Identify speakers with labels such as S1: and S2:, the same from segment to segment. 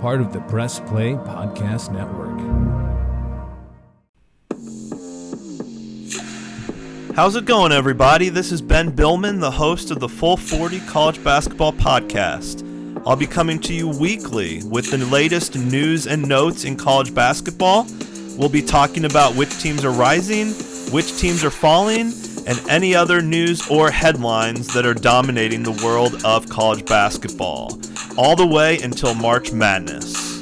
S1: part of the Press Play Podcast Network.
S2: How's it going, everybody? This is Ben Billman, the host of the Full 40 College Basketball Podcast. I'll be coming to you weekly with the latest news and notes in college basketball. We'll be talking about which teams are rising, which teams are falling, and any other news or headlines that are dominating the world of college basketball, all the way until March Madness.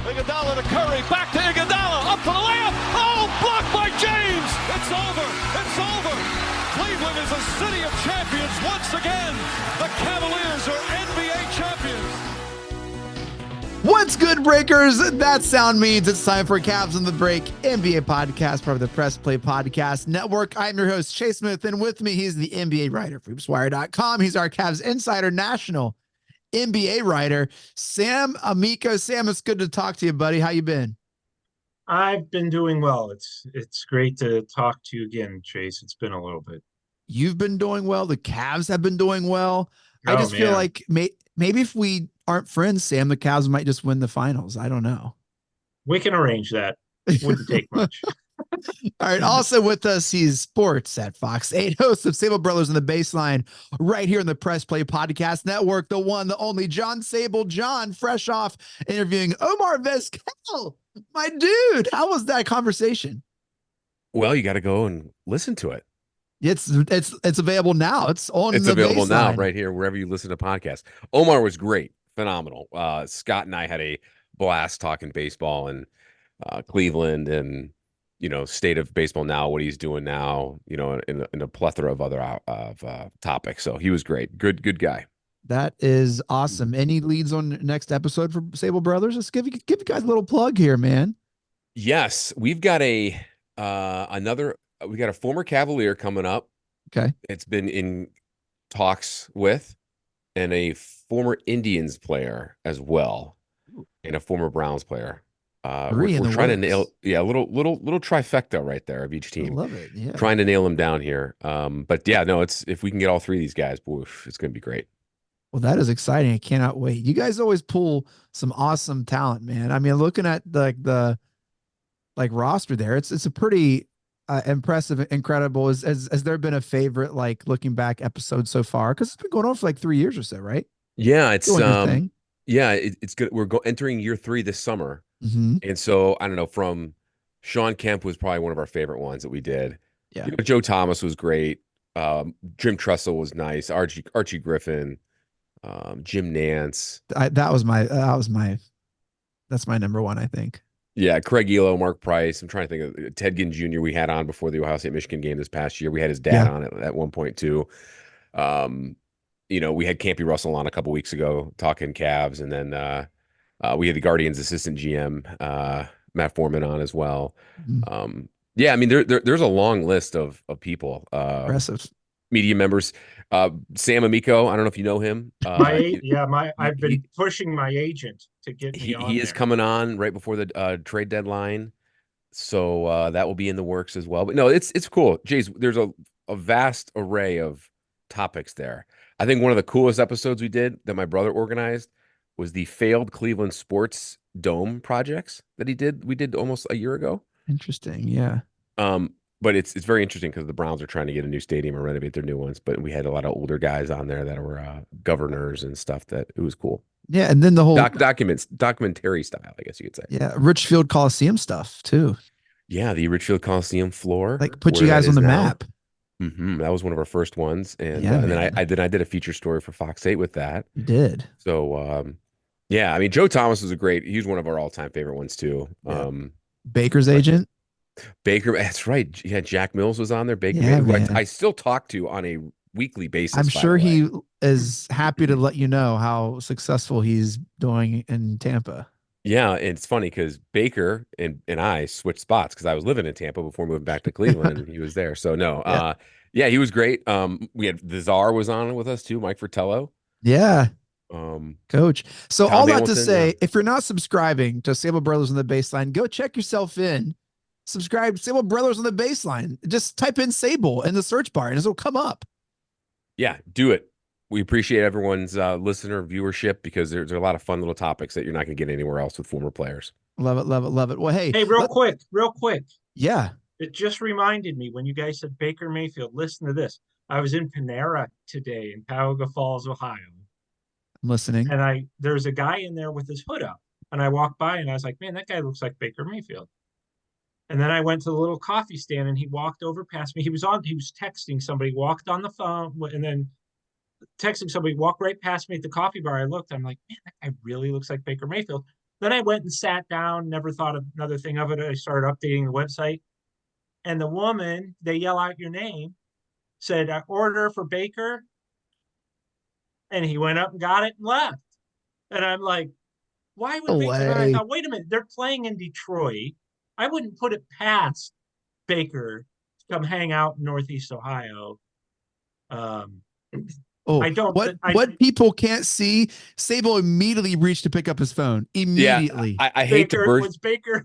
S3: Iguodala to Curry, back to Iguodala, up for the layup. Oh, blocked by James. It's over. It's over. Cleveland is a city of champions once again. The Cavaliers are NBA champions.
S4: What's good, breakers? That sound means it's time for CAVS on the Break NBA podcast, part of the Press Play Podcast Network. I'm your host, Chase Smith, and with me, he's the NBA writer for HoopsWire.com. He's our CAVS Insider National NBA writer, Sam Amico. Sam, it's good to talk to you, buddy. How you been?
S5: I've been doing well. It's great to talk to you again, Chase. It's been a little bit.
S4: You've been doing well. The Cavs have been doing well. I just feel like maybe if we aren't friends, Sam, the Cavs might just win the finals. I don't know.
S5: We can arrange that. Wouldn't take much.
S4: All right. Also with us, he's sports at Fox 8, host of Sabol Brothers on the Baseline, right here in the Press Play Podcast Network. The one, the only John Sabol. John, fresh off interviewing Omar Vizquel. My dude, how was that conversation?
S6: Well, you got to go and listen to it.
S4: It's available now. It's
S6: available
S4: Baseline
S6: now, right here, wherever you listen to podcasts. Omar was great, phenomenal. Scott and I had a blast talking baseball and Cleveland and state of baseball now, what he's doing now, in a plethora of other topics. So he was great. Good guy. That
S4: is awesome. Any leads on next episode for Sabol Brothers? Let's give you guys a little plug here, man.
S6: Yes, we've got we got a former Cavalier coming up.
S4: Okay.
S6: It's been in talks with, and a former Indians player as well, and a former Browns player. We're trying to nail, a little trifecta right there of each team.
S4: I love it. Yeah.
S6: Trying to nail them down here. But yeah, no, if we can get all three of these guys, boy, it's going to be great.
S4: Well, that is exciting. I cannot wait. You guys always pull some awesome talent, man. I mean, looking at the roster there, it's a pretty impressive, incredible. Has there been a favorite, looking back episode so far? Because it's been going on for 3 years or so, right?
S6: Yeah, it's it's good. We're entering year 3 this summer.
S4: Mm-hmm.
S6: And so I don't know, from Sean Kemp was probably one of our favorite ones that we did.
S4: Yeah.
S6: Joe Thomas was great. Jim Tressel was nice. Archie Griffin, Jim Nance.
S4: That's my number one, I think.
S6: Yeah, Craig Elo, Mark Price. I'm trying to think of Ted Ginn Jr. we had on before the Ohio State Michigan game this past year. We had his dad on it at one point too. We had Campy Russell on a couple weeks ago talking Cavs, and then we had the Guardians assistant GM Matt Foreman on as well.
S4: Mm-hmm.
S6: I mean there's a long list of people.
S4: Impressive
S6: media members. Sam Amico, I don't know if you know him.
S5: I've been pushing my agent to get me on.
S6: He is coming on right before the trade deadline, so that will be in the works as well. But no, it's cool. Jays, there's a vast array of topics there. I think one of the coolest episodes we did that my brother organized was the failed Cleveland sports dome projects that we did almost a year ago.
S4: Interesting, yeah.
S6: But it's very interesting because the Browns are trying to get a new stadium or renovate their new ones. But we had a lot of older guys on there that were governors and stuff. That it was cool.
S4: Yeah, and then the whole
S6: documentary style, I guess you could say.
S4: Yeah, Richfield Coliseum stuff too.
S6: Yeah, the Richfield Coliseum floor,
S4: put you guys on the map.
S6: Mm-hmm. That was one of our first ones, and then I did a feature story for Fox 8 with that.
S4: You did.
S6: So I mean, Joe Thomas was he was one of our all-time favorite ones too.
S4: Yeah. Baker's agent.
S6: Baker, that's right. Yeah, Jack Mills was on there. Baker, I still talk to on a weekly basis.
S4: I'm sure he is happy to let you know how successful he's doing in Tampa.
S6: Yeah, and it's funny because Baker and I switched spots because I was living in Tampa before moving back to Cleveland, and he was there. So no, he was great. We had the Czar was on with us too, Mike Fratello.
S4: Yeah. Coach. So
S6: Tom
S4: all that
S6: Hamilton,
S4: to say, if you're not subscribing to Sabol Brothers on the Baseline, go check yourself in. Subscribe to Sabol Brothers on the Baseline. Just type in Sabol in the search bar and it'll come up.
S6: Yeah, do it. We appreciate everyone's listener viewership because there's a lot of fun little topics that you're not going to get anywhere else with former players.
S4: Love it, love it, love it. Well, hey,
S5: Hey, real quick.
S4: yeah,
S5: It just reminded me when you guys said Baker Mayfield, listen to this. I was in Panera today in Cuyahoga Falls, Ohio,
S4: I'm listening.
S5: and there's a guy in there with his hood up. And I walked by and I was like, man, that guy looks like Baker Mayfield. And then I went to the little coffee stand and he walked over past me. He was texting somebody, walked on the phone, and then texting somebody, walked right past me at the coffee bar. I looked, I'm like, man, that guy really looks like Baker Mayfield. Then I went and sat down, never thought of another thing of it. I started updating the website. And the woman, they yell out your name, said, I order for Baker. And he went up and got it and left. And I'm like, why would
S4: No
S5: Baker? And then I
S4: way.
S5: thought, wait a minute, they're playing in Detroit. I wouldn't put it past Baker to come hang out in Northeast Ohio. Um,
S4: Oh,
S5: I don't.
S4: what people can't see, Sabol immediately reached to pick up his phone.
S6: Yeah,
S4: Immediately.
S6: I hate to burst.
S5: Was Baker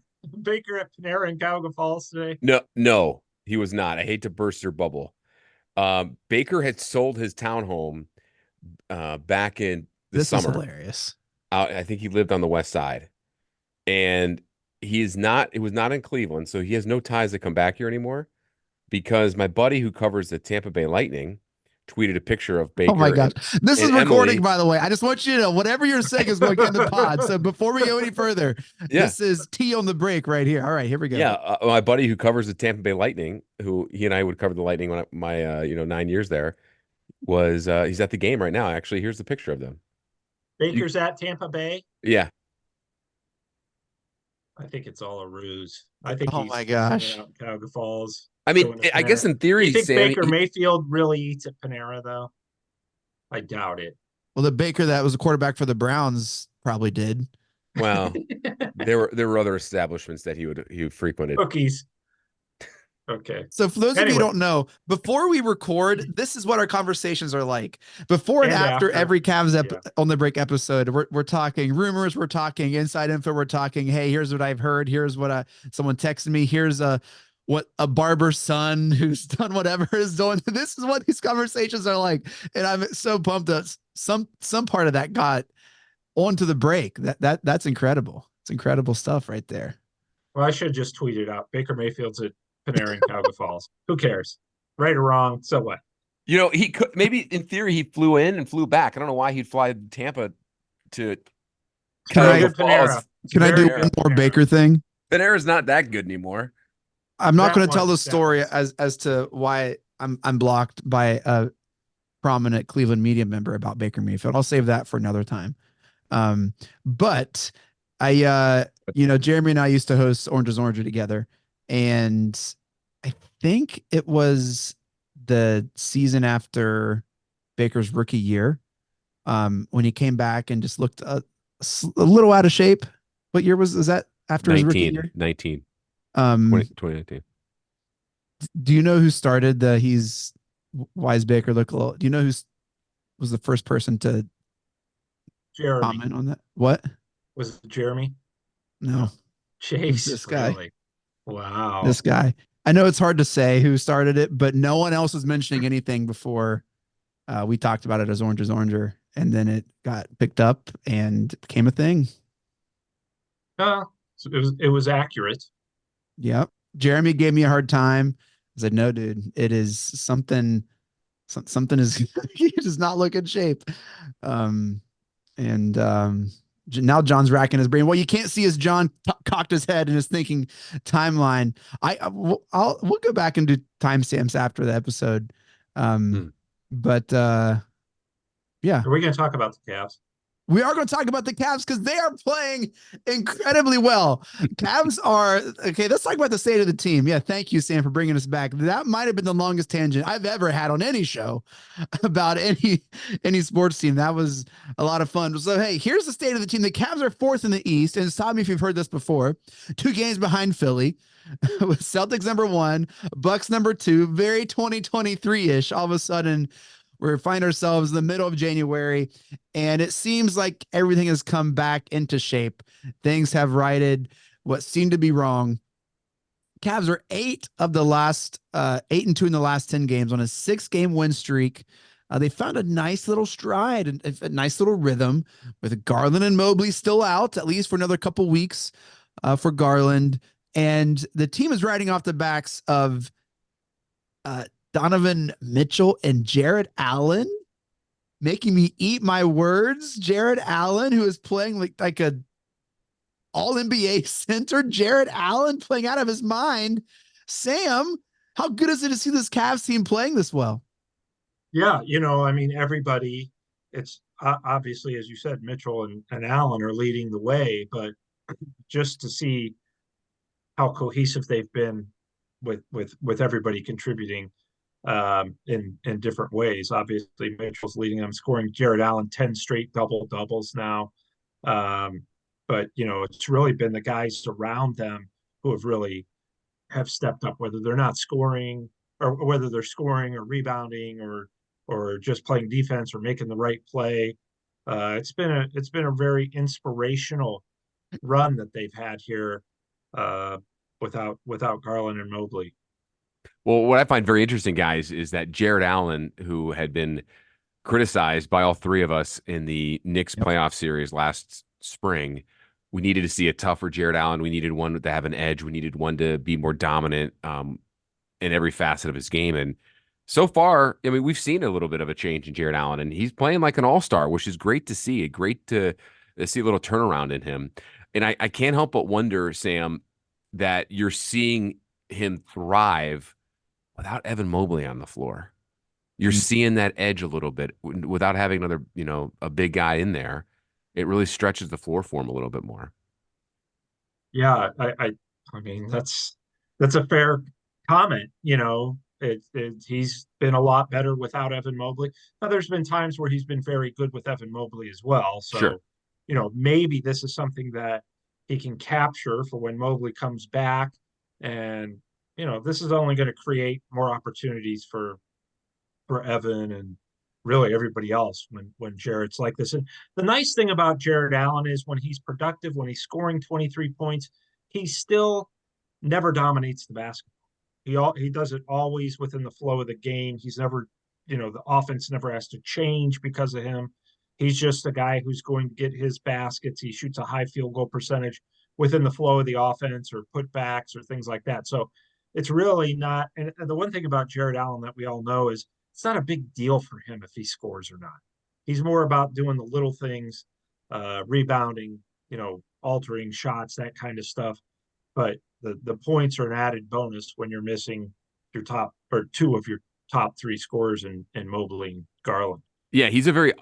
S5: at Panera in Cuyahoga Falls today?
S6: No, he was not. I hate to burst your bubble. Baker had sold his townhome back in the
S4: This is
S6: summer.
S4: hilarious.
S6: I think he lived on the west side, and it was not in Cleveland, so he has no ties to come back here anymore because my buddy who covers the Tampa Bay Lightning tweeted a picture of Baker.
S4: Oh my gosh. This is
S6: and
S4: recording,
S6: Emily.
S4: by the way. I just want you to know whatever you're saying is going to get in the pod. So before we go any further,
S6: Yeah.
S4: this is tea on the break right here. All right, here we go.
S6: Yeah, my buddy who covers the Tampa Bay Lightning, who he and I would cover the Lightning when my 9 years there, was he's at the game right now. Actually, here's the picture of them.
S5: Baker's at Tampa Bay.
S6: Yeah.
S5: I think it's all a ruse. I think
S4: Oh
S5: he's
S4: my gosh.
S5: out in Cuyahoga Falls.
S6: I mean, I guess in theory,
S5: Do you think
S6: Sam,
S5: Baker Mayfield really eats at Panera though? I doubt it.
S4: Well, the Baker that was a quarterback for the Browns probably did.
S6: well, there were other establishments that he frequented.
S5: Cookies. Okay.
S4: So for those of you
S5: Anyway.
S4: who don't know, before we record, this is what our conversations are like. Before and
S5: And
S4: after
S5: after.
S4: every CAVS
S5: Yeah.
S4: on the break episode, we're talking rumors, we're talking inside info, we're talking, hey, here's what I've heard, here's what someone texted me, here's what a barber's son who's done whatever is doing. This is what these conversations are like, and I'm so pumped that some part of that got onto the break. That's incredible. It's incredible stuff right there.
S5: Well, I should have just tweeted out Baker Mayfield's at Panera in Cuyahoga Falls. Who cares? Right or wrong, so what?
S6: He could maybe in theory he flew in and flew back. I don't know why he'd fly to Tampa to
S4: Can
S5: Very
S4: I
S5: good Panera.
S4: can I do
S5: Very
S4: one
S5: good
S4: more
S5: Panera.
S4: Baker thing?
S6: Panera's not that good anymore.
S4: I'm not
S5: That
S4: going to tell the
S5: one-
S4: story
S5: that
S4: as to why I'm blocked by a prominent Cleveland media member about Baker Mayfield. I'll save that for another time. But I Jeremy and I used to host Orange is Orange together, and I think it was the season after Baker's rookie year, when he came back and just looked a little out of shape. What year was that after his rookie year?
S6: 2019.
S4: Do you know who started why is Baker look a little? Do you know who was the first person to
S5: Jeremy.
S4: comment on that? What?
S5: Was it Jeremy?
S4: No,
S5: Chase.
S4: this guy.
S5: Really? Wow.
S4: this guy. I know it's hard to say who started it, but no one else was mentioning anything before we talked about it as Orange is Oranger, and then it got picked up and became a thing.
S5: So it was accurate.
S4: Yep. Jeremy gave me a hard time. I said, no, dude, it is something is he does not look in shape. Now John's racking his brain. What you can't see is John cocked his head and is thinking we'll go back and do timestamps after the episode. But yeah,
S5: Are we going to talk about the Cavs?
S4: we are going to talk about the Cavs because they are playing incredibly well. Cavs are okay. Let's talk about the state of the team. Yeah, thank you, Sam, for bringing us back. That might have been the longest tangent I've ever had on any show about any sports team. That was a lot of fun. So hey, here's the state of the team. The Cavs are fourth in the East, and stop me if you've heard this before. 2 games behind Philly, with Celtics number 1, Bucks number 2. Very 2023-ish. All of a sudden, we find ourselves in the middle of January, and it seems like everything has come back into shape. Things have righted what seemed to be wrong. Cavs are 8 and 2 in the last 10 games on a 6-game win streak. They found a nice little stride and a nice little rhythm with Garland and Mobley still out, at least for another couple weeks for Garland. And the team is riding off the backs of Donovan Mitchell and Jared Allen, making me eat my words. Jared Allen, who is playing like a all NBA center. Jared Allen playing out of his mind. Sam, how good is it to see this Cavs team playing this well?
S5: Yeah, I mean, everybody, it's obviously, as you said, Mitchell and Allen are leading the way, but just to see how cohesive they've been with everybody contributing in different ways. Obviously, Mitchell's leading them, scoring Jared Allen 10 straight doubles now. But it's really been the guys around them who have really have stepped up, whether they're not scoring or whether they're scoring or rebounding or just playing defense or making the right play. It's been a very inspirational run that they've had here uh, without Garland and Mobley.
S6: Well, what I find very interesting, guys, is that Jared Allen, who had been criticized by all three of us in the Knicks playoff series last spring, we needed to see a tougher Jared Allen. We needed one to have an edge. We needed one to be more dominant in every facet of his game. And so far, I mean, we've seen a little bit of a change in Jared Allen, and he's playing like an all-star, which is great to see. Great to see a little turnaround in him. And I can't help but wonder, Sam, that you're seeing him thrive without Evan Mobley on the floor. You're seeing that edge a little bit without having another, a big guy in there. It really stretches the floor for him a little bit more.
S5: Yeah, I mean that's a fair comment. He's been a lot better without Evan Mobley. Now there's been times where he's been very good with Evan Mobley as well. So,
S6: Sure.
S5: Maybe this is something that he can capture for when Mobley comes back. And, this is only going to create more opportunities for Evan and really everybody else when Jared's like this. And the nice thing about Jared Allen is when he's productive, when he's scoring 23 points, he still never dominates the basketball. He does it always within the flow of the game. He's never, the offense never has to change because of him. He's just a guy who's going to get his baskets. He shoots a high field goal percentage within the flow of the offense or putbacks or things like that. So it's really not. And the one thing about Jared Allen that we all know is it's not a big deal for him if he scores or not. He's more about doing the little things, rebounding, altering shots, that kind of stuff. But the points are an added bonus when you're missing your top or two of your top three scorers in Mobley and Garland.
S6: Yeah, he's a very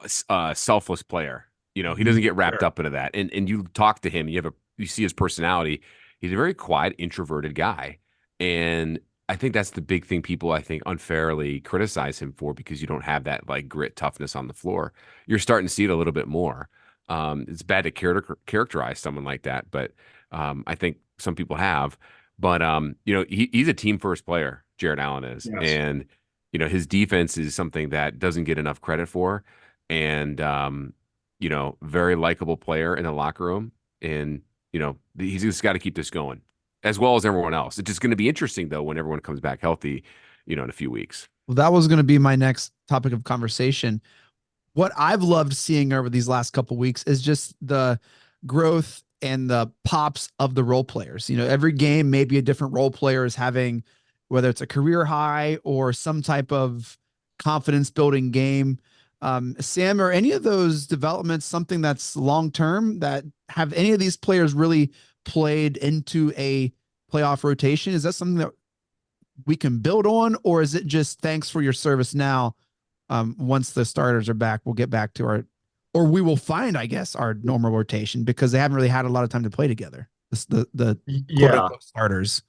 S6: selfless player. He doesn't get wrapped
S5: Sure.
S6: up into that. And you talk to him, you see his personality. He's a very quiet, introverted guy. And I think that's the big thing people, I think, unfairly criticize him for because you don't have that like grit, toughness on the floor. You're starting to see it a little bit more. It's bad to characterize someone like that, but I think some people have. But he's a team first player, Jared Allen is,
S5: Yes.
S6: and his defense is something that doesn't get enough credit for, and very likable player in the locker room, and he's just got to keep this going as well as everyone else. It's just going to be interesting though when everyone comes back healthy, in a few weeks.
S4: Well, that was going to be my next topic of conversation. What I've loved seeing over these last couple of weeks is just the growth and the pops of the role players. Every game, maybe a different role player is having, whether it's a career high or some type of confidence building game. Sam, are any of those developments something that's long-term, that have any of these players really played into a playoff rotation? Is that something that we can build on, or is it just thanks for your service now? Once the starters are back, we'll get back to we will find, I guess, our normal rotation because they haven't really had a lot of time to play together. The quote unquote starters.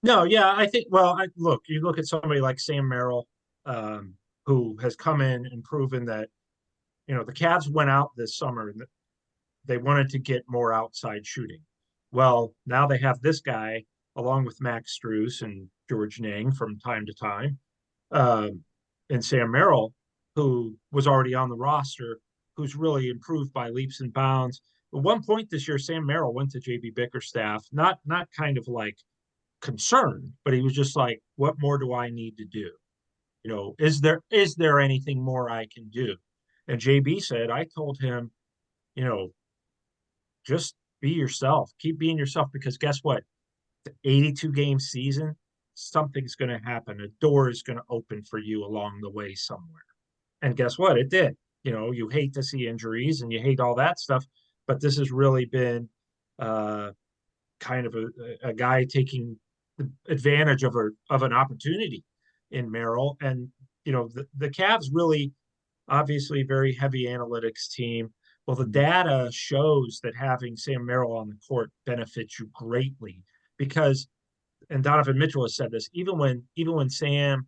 S5: No, yeah, I think. Well, you look at somebody like Sam Merrill, who has come in and proven that the Cavs went out this summer and they wanted to get more outside shooting. Well, now they have this guy along with Max Strus and George Niang from time to time, and Sam Merrill, who was already on the roster, who's really improved by leaps and bounds. At one point this year, Sam Merrill went to JB Bickerstaff, not kind of like concerned, but he was just like, what more do I need to do? is there anything more I can do? And JB said, I told him, you know, just be yourself, keep being yourself, because guess what? The 82 game season, something's going to happen. A door is going to open for you along the way somewhere. And guess what? It did. You hate to see injuries and you hate all that stuff, but this has really been uh, kind of a guy taking advantage of an opportunity in Merrill. And the Cavs really, obviously, very heavy analytics team. Well, the data shows that having Sam Merrill on the court benefits you greatly because, and Donovan Mitchell has said this, even when Sam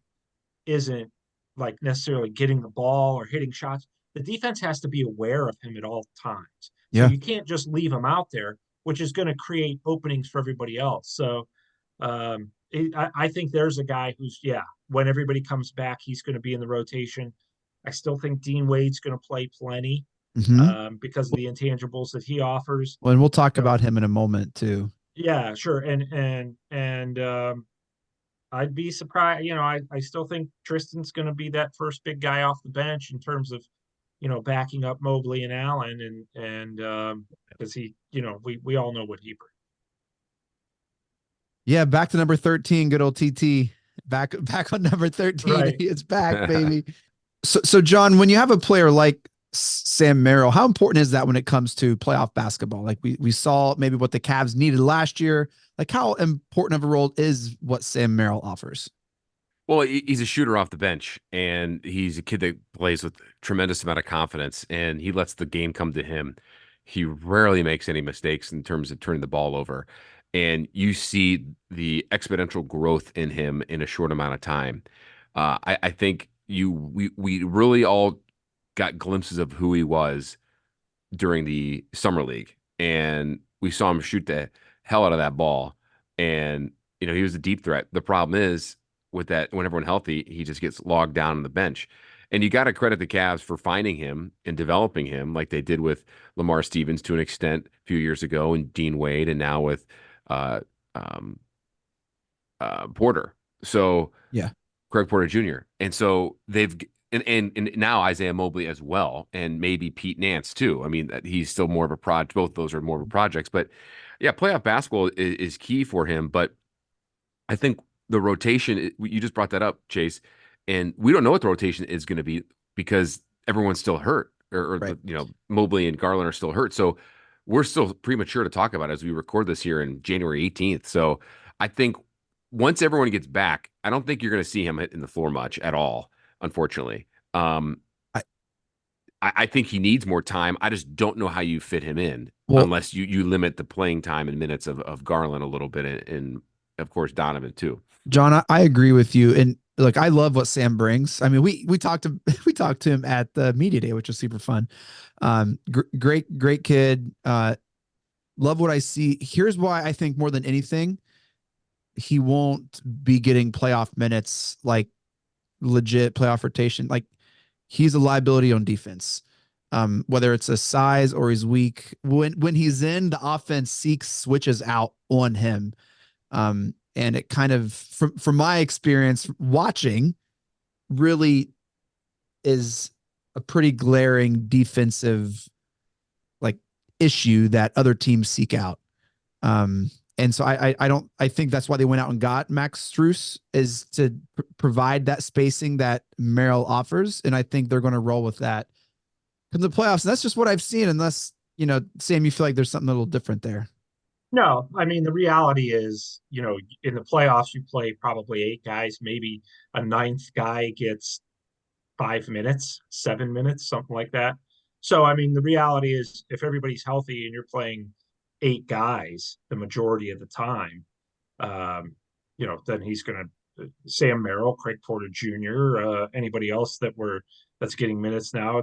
S5: isn't like necessarily getting the ball or hitting shots, the defense has to be aware of him at all times. So
S4: Yeah.
S5: you can't just leave him out there, which is going to create openings for everybody else. So I think there's a guy who's, yeah, when everybody comes back, he's going to be in the rotation. I still think Dean Wade's going to play plenty
S4: Mm-hmm.
S5: because of the intangibles that he offers.
S4: Well, and we'll talk
S5: You know,
S4: about him in a moment too.
S5: yeah, sure. And I'd be surprised. I still think Tristan's going to be that first big guy off the bench in terms of, backing up Mobley and Allen, and because we all know what he brings.
S4: Yeah, back to number 13, good old TT. Back on number 13.
S5: Right.
S4: It's back, baby. So John, when you have a player like Sam Merrill, how important is that when it comes to playoff basketball? Like we saw maybe what the Cavs needed last year. Like how important of a role is what Sam Merrill offers?
S6: Well, he's a shooter off the bench, and he's a kid that plays with tremendous amount of confidence, and he lets the game come to him. He rarely makes any mistakes in terms of turning the ball over, and you see the exponential growth in him in a short amount of time. I think we really all got glimpses of who he was during the summer league, and we saw him shoot the hell out of that ball, and he was a deep threat. The problem is with that, when everyone healthy, he just gets logged down on the bench. And you got to credit the Cavs for finding him and developing him like they did with Lamar Stevens to an extent a few years ago, and Dean Wade, and now with uh, um, Porter. So
S4: Yeah.
S6: Craig Porter Jr. And so they've and now Isaiah Mobley as well, and maybe Pete Nance too. I mean, he's still more of a project. Both those are more of a projects, but yeah, playoff basketball is key for him. But I think the rotation, you just brought that up, Chase, and we don't know what the rotation is going to be because everyone's still hurt, or
S4: Right.
S6: Mobley and Garland are still hurt. So we're still premature to talk about it as we record this here in January 18th. So I think once everyone gets back, I don't think you're going to see him hitting the floor much at all, unfortunately.
S4: I,
S6: I think he needs more time. I just don't know how you fit him in
S4: well,
S6: unless you limit the playing time and minutes of Garland a little bit, and of course Donovan too.
S4: John, I agree with you. And look, I love what Sam brings. I mean, we talked to we talked to him at the media day, which was super fun. Great kid. Love what I see. Here's why I think more than anything, he won't be getting playoff minutes, like legit playoff rotation. Like he's a liability on defense. Whether it's a size or he's weak, when he's in, the offense switches out on him. And it kind of, from my experience watching, really is a pretty glaring defensive like issue that other teams seek out. And so I think that's why they went out and got Max Strus, is to provide that spacing that Merrill offers. And I think they're going to roll with that in the playoffs. And that's just what I've seen, unless, Sam, you feel like there's something a little different there.
S5: No, I mean, the reality is, in the playoffs, you play probably 8 guys, maybe a ninth guy gets 5 minutes, 7 minutes, something like that. So, I mean, the reality is if everybody's healthy and you're playing 8 guys the majority of the time, then he's going to Sam Merrill, Craig Porter Jr., anybody else that's getting minutes now.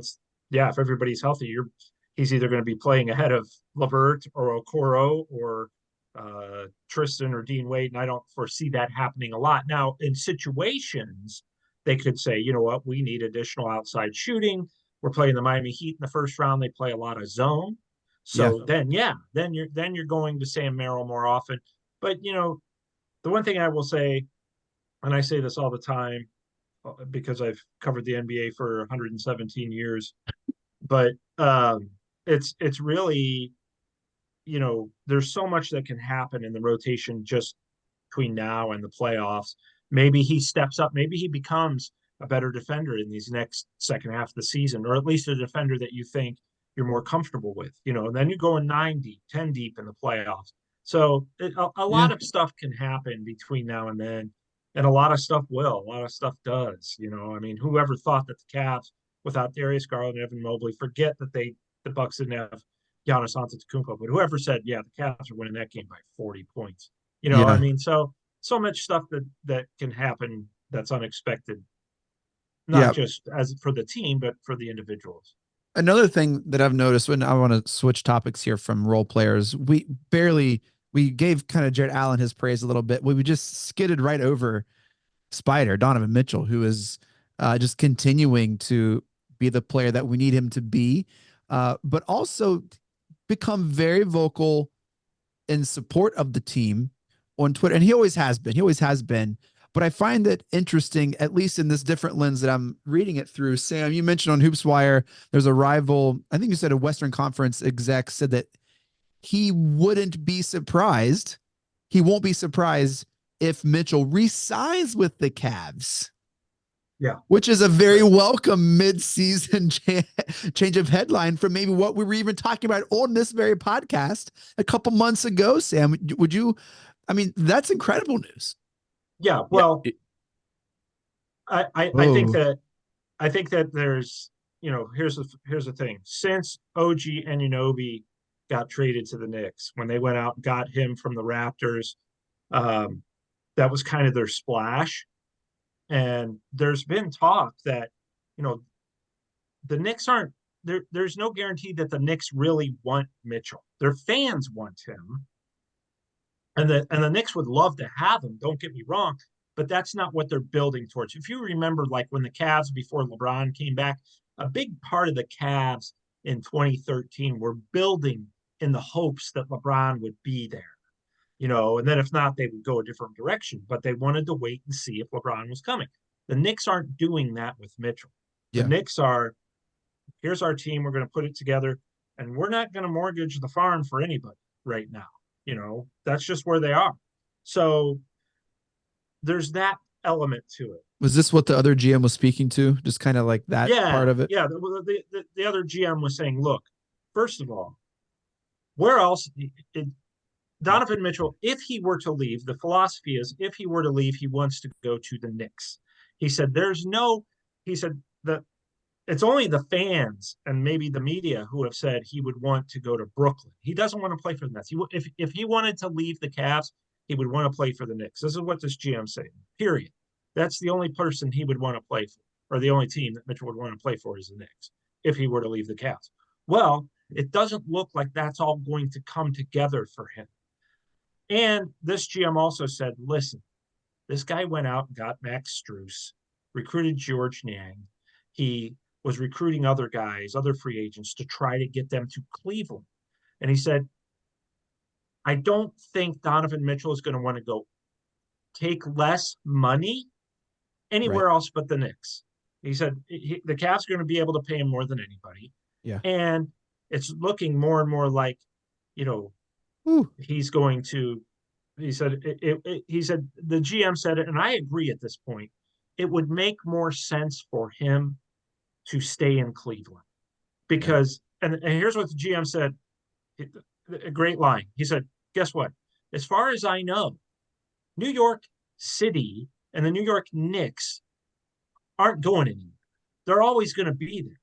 S5: If everybody's healthy, he's either going to be playing ahead of Levert or Okoro or Tristan or Dean Wade, and I don't foresee that happening a lot. Now, in situations, they could say, you know what, we need additional outside shooting. We're playing the Miami Heat in the first round. They play a lot of zone. So then you're going to Sam Merrill more often. But, the one thing I will say, and I say this all the time, because I've covered the NBA for 117 years. But it's really, there's so much that can happen in the rotation just between now and the playoffs. Maybe he steps up. Maybe he becomes a better defender in these next second half of the season, or at least a defender that you think you're more comfortable with. And then you go in 9 deep, 10 deep in the playoffs. So a lot of stuff can happen between now and then, and a lot of stuff will. A lot of stuff does. I mean, whoever thought that the Cavs without Darius Garland and Evan Mobley, forget that the Bucks didn't have Giannis Antetokounmpo, but whoever said, yeah, the Cavs are winning that game by 40 points. I mean, so much stuff that can happen that's unexpected, not just as for the team, but for the individuals.
S4: Another thing that I've noticed when I want to switch topics here from role players, we gave kind of Jared Allen his praise a little bit. We just skidded right over Spider, Donovan Mitchell, who is just continuing to be the player that we need him to be, but also become very vocal in support of the team on Twitter. And he always has been. But I find it interesting, at least in this different lens that I'm reading it through. Sam, you mentioned on HoopsWire, there's a rival, I think you said a Western Conference exec said that he won't be surprised if Mitchell re-signs with the Cavs.
S5: Yeah.
S4: Which is a very welcome mid-season change of headline from maybe what we were even talking about on this very podcast a couple months ago, Sam. That's incredible news.
S5: Yeah, well, I think that there's, here's the thing. Since OG Anunoby got traded to the Knicks, when they went out and got him from the Raptors, that was kind of their splash. And there's been talk that, the Knicks aren't there. There's no guarantee that the Knicks really want Mitchell. Their fans want him. And the Knicks would love to have him, don't get me wrong, but that's not what they're building towards. If you remember, like when the Cavs, before LeBron came back, a big part of the Cavs in 2013 were building in the hopes that LeBron would be there, and then if not, they would go a different direction. But they wanted to wait and see if LeBron was coming. The Knicks aren't doing that with Mitchell. The Knicks are, here's our team, we're going to put it together, and we're not going to mortgage the farm for anybody right now. That's just where they are. So there's that element to it.
S4: Was this what the other GM was speaking to? Just kind of like that part of it?
S5: Yeah. The other GM was saying, look, first of all, where else Donovan Mitchell, if he were to leave, the philosophy is if he were to leave, he wants to go to the Knicks. He said, that it's only the fans and maybe the media who have said he would want to go to Brooklyn. He doesn't want to play for the Nets. If he wanted to leave the Cavs, he would want to play for the Knicks. This is what this GM saying, period. That's the only person he would want to play for, or the only team that Mitchell would want to play for is the Knicks if he were to leave the Cavs. Well, it doesn't look like that's all going to come together for him. And this GM also said, listen, this guy went out and got Max Strus, recruited George Niang. He was recruiting other guys, other free agents, to try to get them to Cleveland. And he said, I don't think Donovan Mitchell is going to want to go take less money anywhere else but the Knicks. He said the Cavs are going to be able to pay him more than anybody.
S4: Yeah.
S5: And it's looking more and more like, he's going to, he said, the GM said it, and I agree at this point, it would make more sense for him to stay in Cleveland because, and here's what the GM said, a great line. He said, guess what? As far as I know, New York City and the New York Knicks aren't going anywhere. They're always going to be there.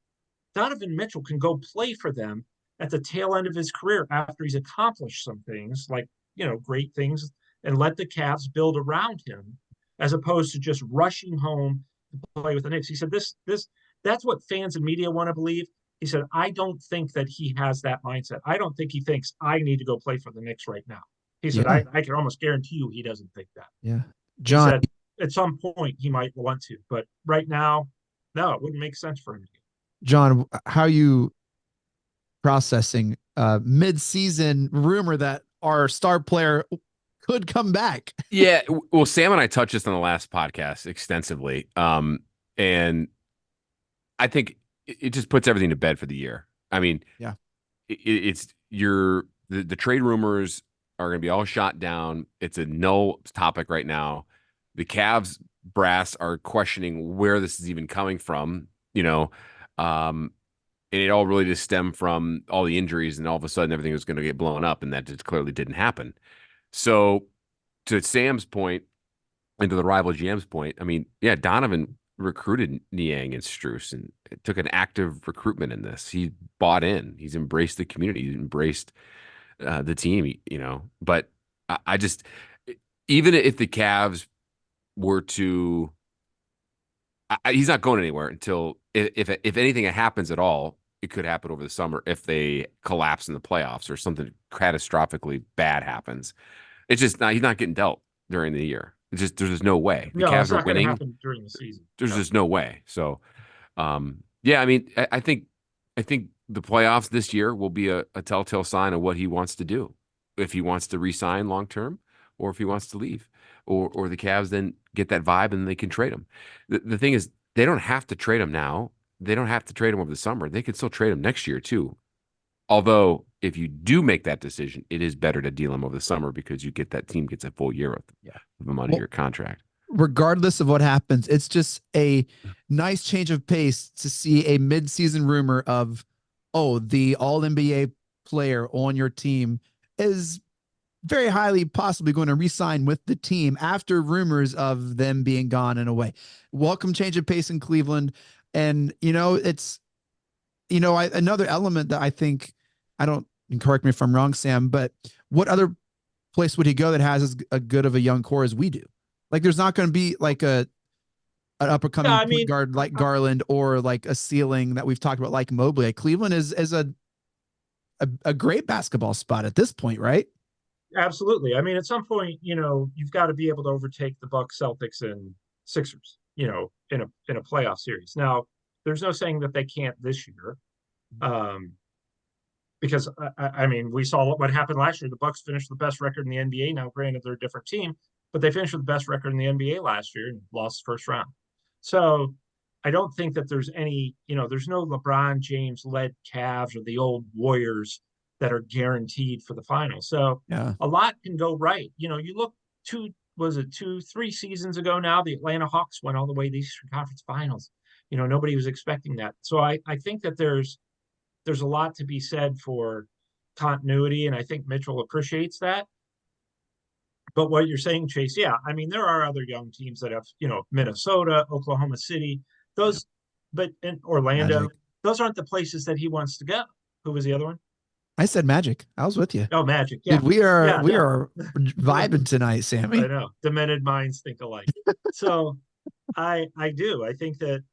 S5: Donovan Mitchell can go play for them at the tail end of his career after he's accomplished some things like, great things, and let the Cavs build around him as opposed to just rushing home to play with the Knicks. He said, that's what fans and media want to believe. He said, I don't think that he has that mindset. I don't think he thinks I need to go play for the Knicks right now. He said, I can almost guarantee you he doesn't think that.
S4: Yeah. John,
S5: he said, at some point he might want to, but right now, no, it wouldn't make sense for him to.
S4: John, how are you processing mid-season rumor that our star player could come back?
S6: Yeah. Well, Sam and I touched this on the last podcast extensively. And I think it just puts everything to bed for the year. I mean,
S4: Yeah.
S6: The trade rumors are going to be all shot down. It's a no topic right now. The Cavs brass are questioning where this is even coming from, and it all really just stemmed from all the injuries, and all of a sudden everything was going to get blown up, and that just clearly didn't happen. So, to Sam's point, and to the rival GM's point, I mean, yeah, Donovan recruited Niang and Strus and took an active recruitment in this. He bought in. He's embraced the community. He's embraced the team, But I just, even if the Cavs were to, he's not going anywhere until if anything happens at all, it could happen over the summer if they collapse in the playoffs or something catastrophically bad happens. It's just not, he's not getting dealt during the year. It's just, there's no way. The
S5: No,
S6: Cavs
S5: it's
S6: are
S5: not going to
S6: winning.
S5: happen during the season.
S6: There's
S5: No.
S6: just no way. So, yeah, I mean, I think the playoffs this year will be a telltale sign of what he wants to do. If he wants to re-sign long term, or if he wants to leave, or the Cavs then get that vibe and they can trade him. The thing is, they don't have to trade him now. They don't have to trade him over the summer. They could still trade him next year too. Although, if you do make that decision, it is better to deal him over the summer because that team gets a full year of him under your contract.
S4: Regardless of what happens, it's just a nice change of pace to see a mid-season rumor of, the all-NBA player on your team is very highly possibly going to re-sign with the team after rumors of them being gone and away. Welcome change of pace in Cleveland. And, it's, another element that I think, and correct me if I'm wrong, Sam, but what other place would he go that has as a good of a young core as we do? Like, there's not going to be like an upper coming point guard like Garland, or like a ceiling that we've talked about like Mobley. Like, Cleveland is a great basketball spot at this point, right?
S5: Absolutely. I mean, at some point, you've got to be able to overtake the Bucks, Celtics, and Sixers, in a playoff series. Now, there's no saying that they can't this year, because I mean, we saw what happened last year. The Bucks finished the best record in the NBA. Now, granted, they're a different team, but they finished with the best record in the NBA last year and lost the first round. So I don't think that there's any, there's no LeBron James led Cavs or the old Warriors that are guaranteed for the finals. So a lot can go right. You look 3 seasons ago now, the Atlanta Hawks went all the way to the Eastern Conference Finals. Nobody was expecting that. So I think that there's a lot to be said for continuity, and I think Mitchell appreciates that. But what you're saying, Chase, I mean, there are other young teams that have, Minnesota, Oklahoma City, but in Orlando,
S4: Magic.
S5: Those aren't the places that he wants to go. Who was the other one?
S4: I said Magic. I was with you.
S5: Oh, Magic. Yeah.
S4: Dude, we are vibing tonight, Sammy.
S5: I know. Demented minds think alike. So I do. I think that,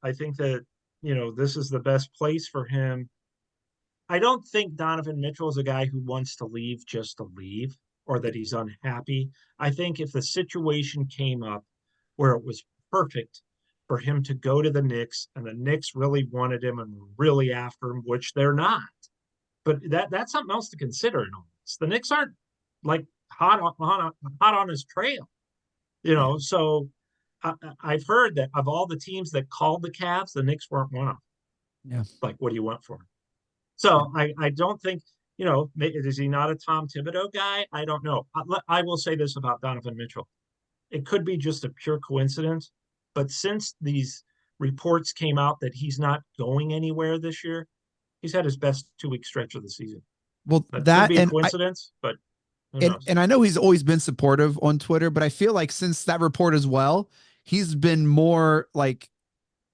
S5: this is the best place for him. I don't think Donovan Mitchell is a guy who wants to leave just to leave, or that he's unhappy. I think if the situation came up where it was perfect for him to go to the Knicks, and the Knicks really wanted him and were really after him, which they're not, but that's something else to consider in all this. The Knicks aren't like hot on his trail, So I've heard that of all the teams that called the Cavs, the Knicks weren't one of them.
S4: Yeah.
S5: Like, what do you want for him? So I don't think, is he not a Tom Thibodeau guy? I don't know. I will say this about Donovan Mitchell. It could be just a pure coincidence, but since these reports came out that he's not going anywhere this year, he's had his best 2-week stretch of the season.
S4: Well,
S5: that could be a coincidence, but
S4: and I know he's always been supportive on Twitter, but I feel like since that report as well, he's been more like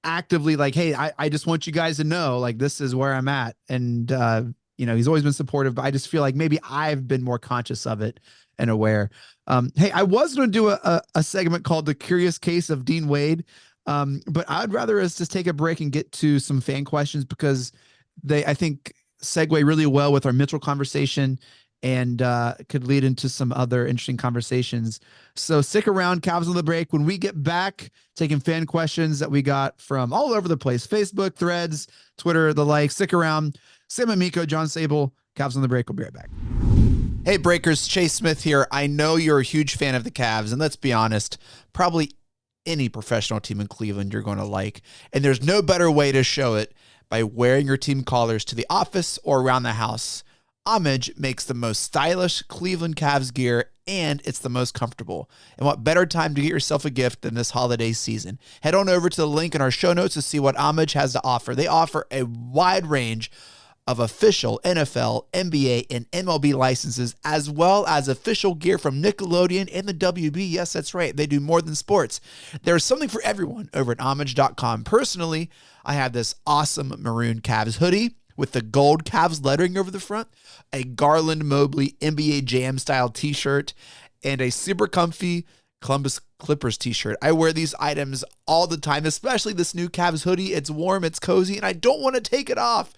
S4: actively like, hey, I just want you guys to know, like, this is where I'm at. And, he's always been supportive, but I just feel like maybe I've been more conscious of it and aware. Hey, I was going to do a segment called The Curious Case of Dean Wade. But I'd rather us just take a break and get to some fan questions, because I think, segue really well with our Mitchell conversation, and could lead into some other interesting conversations. So stick around, Cavs on the break. When we get back, taking fan questions that we got from all over the place, Facebook, Threads, Twitter, the like. Stick around. Sam Amico, John Sabol, Cavs on the break. We'll be right back. Hey, Breakers, Chase Smith here. I know you're a huge fan of the Cavs, and let's be honest, probably any professional team in Cleveland you're going to like. And there's no better way to show it by wearing your team colors to the office or around the house. Homage makes the most stylish Cleveland Cavs gear, and it's the most comfortable. And what better time to get yourself a gift than this holiday season? Head on over to the link in our show notes to see what Homage has to offer. They offer a wide range of official NFL, NBA, and MLB licenses, as well as official gear from Nickelodeon and the WB. Yes, that's right. They do more than sports. There's something for everyone over at homage.com. Personally, I have this awesome maroon Cavs hoodie with the gold Cavs lettering over the front, a Garland Mobley NBA Jam style t-shirt, and a super comfy Columbus Clippers t-shirt. I wear these items all the time, especially this new Cavs hoodie. It's warm, it's cozy, and I don't want to take it off.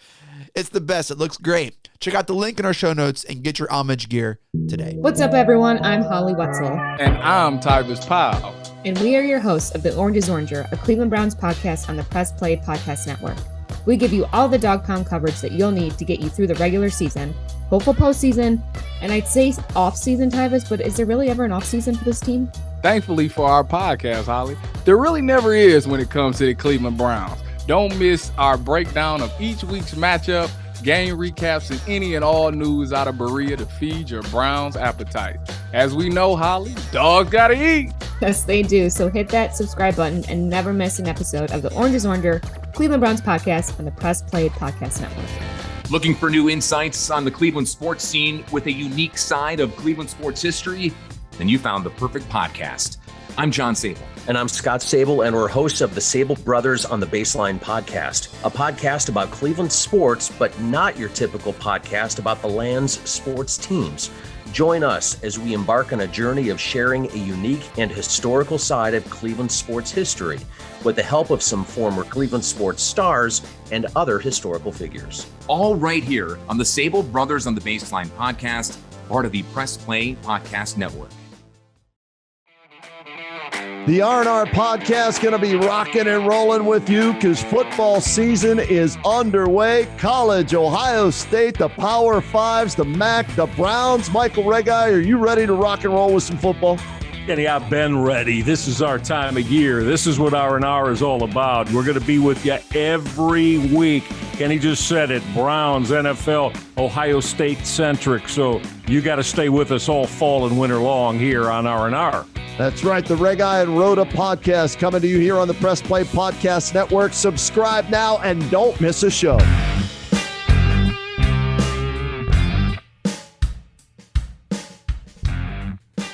S4: It's the best. It looks great. Check out the link in our show notes and get your Homage gear today.
S7: What's up, everyone? I'm Holly Wetzel.
S8: And I'm Tybus Powell.
S7: And we are your hosts of The Orange is Oranger, a Cleveland Browns podcast on the Press Play Podcast Network. We give you all the dog pound coverage that you'll need to get you through the regular season, hopeful postseason, and I'd say off-season, Tybus, but is there really ever an off-season for this team?
S8: Thankfully for our podcast, Holly, there really never is when it comes to the Cleveland Browns. Don't miss our breakdown of each week's matchup, game recaps, and any and all news out of Berea to feed your Browns appetite. As we know, Holly, dogs gotta eat.
S7: Yes, they do. So hit that subscribe button and never miss an episode of the Orange is Oranger, Cleveland Browns podcast on the Press Play Podcast Network.
S9: Looking for new insights on the Cleveland sports scene with a unique side of Cleveland sports history? Then you found the perfect podcast. I'm John Sabol.
S10: And I'm Scott Sabol, and we're hosts of the Sabol Brothers on the Baseline podcast, a podcast about Cleveland sports, but not your typical podcast about the land's sports teams. Join us as we embark on a journey of sharing a unique and historical side of Cleveland sports history with the help of some former Cleveland sports stars and other historical figures.
S9: All right here on the Sabol Brothers on the Baseline podcast, part of the Press Play Podcast Network.
S11: The R&R podcast going to be rocking and rolling with you because football season is underway. College, Ohio State, the Power Fives, the MAC, the Browns. Michael Regai, are you ready to rock and roll with some football?
S12: Kenny, I've been ready. This is our time of year. This is what R&R is all about. We're going to be with you every week. Kenny just said it, Browns, NFL, Ohio State centric. So you got to stay with us all fall and winter long here on R&R.
S11: That's right. The Regai and Rhoda podcast coming to you here on the Press Play Podcast Network. Subscribe now and don't miss a show.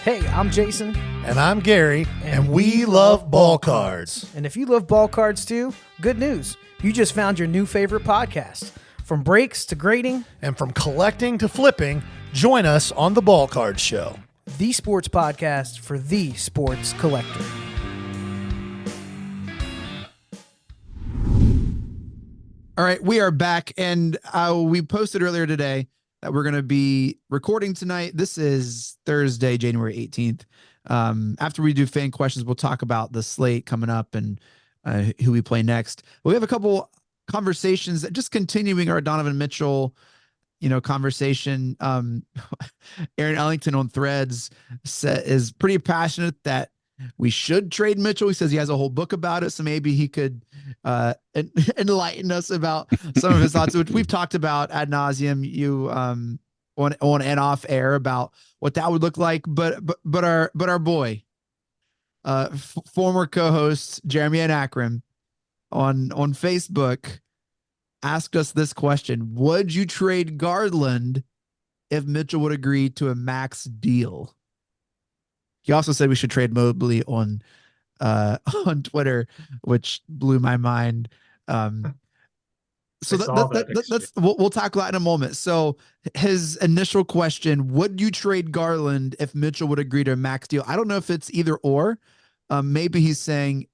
S13: Hey, I'm Jason.
S14: And I'm Gary. And we love ball cards.
S13: And if you love ball cards too, good news. You just found your new favorite podcast. From breaks to grading.
S14: And from collecting to flipping, join us on the Ball Card Show.
S13: The sports podcast for the sports collector.
S4: All right, we are back, and we posted earlier today that we're going to be recording tonight. This is Thursday, January 18th. After we do fan questions, we'll talk about the slate coming up and who we play next. We have a couple conversations that just continuing our Donovan Mitchell conversation. Aaron Ellington on Threads is pretty passionate that we should trade Mitchell. He says he has a whole book about it, so maybe he could enlighten us about some of his thoughts, which we've talked about ad nauseum. You on and off air about what that would look like. But our boy, former co-host Jeremy and Akram on Facebook asked us this question: would you trade Garland if Mitchell would agree to a max deal? He also said we should trade Mobley on Twitter, which blew my mind. So we'll tackle that in a moment. So his initial question: would you trade Garland if Mitchell would agree to a max deal? I don't know if it's either or. Maybe he's saying,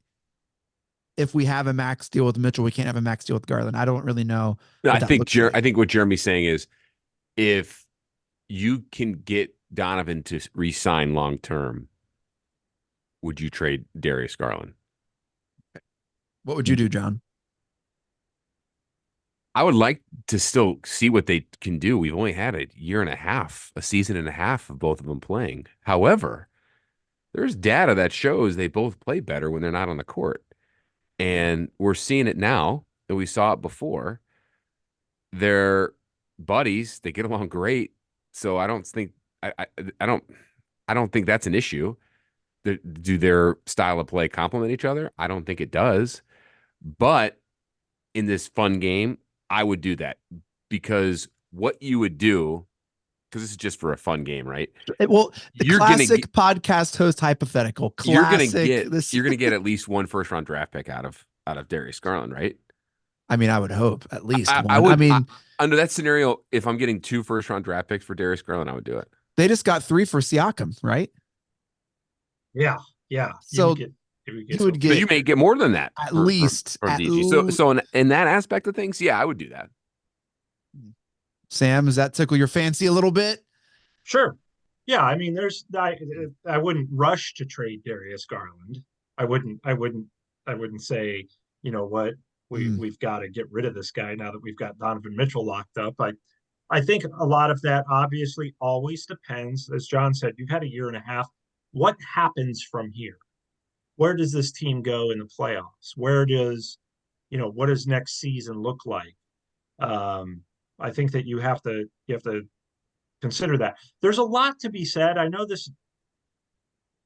S4: if we have a max deal with Mitchell, we can't have a max deal with Garland. I don't really know.
S6: No, I think what Jeremy's saying is, if you can get Donovan to re-sign long term, would you trade Darius Garland?
S4: What would you do, John?
S6: I would like to still see what they can do. We've only had a season and a half of both of them playing. However, there's data that shows they both play better when they're not on the court. And we're seeing it now, and we saw it before. They're buddies, they get along great. So I don't think I don't think that's an issue. Do their style of play complement each other? I don't think it does. But in this fun game, I would do that, because what you would do, because this is just for a fun game, right?
S4: Well, the
S6: You're
S4: classic podcast host hypothetical. Classic.
S6: You're gonna get at least one first round draft pick out of Darius Garland, right?
S4: I mean, I would hope at least one.
S6: I would.
S4: I mean,
S6: under that scenario, if I'm getting 2 first round draft picks for Darius Garland, I would do it.
S4: they just got 3 for Siakam, right?
S5: Yeah.
S4: So
S5: you
S4: would get
S6: But you may get more than that
S4: at least.
S6: from DG. So in that aspect of things, yeah, I would do that.
S4: Sam, does that tickle your fancy a little bit?
S5: Sure. Yeah, I mean, I wouldn't rush to trade Darius Garland. I wouldn't say, you know what, we've got to get rid of this guy now that we've got Donovan Mitchell locked up. I think a lot of that obviously always depends, as John said, you've had a year and a half. What happens from here? Where does this team go in the playoffs? What does next season look like? I think that you have to consider that. There's a lot to be said. I know this,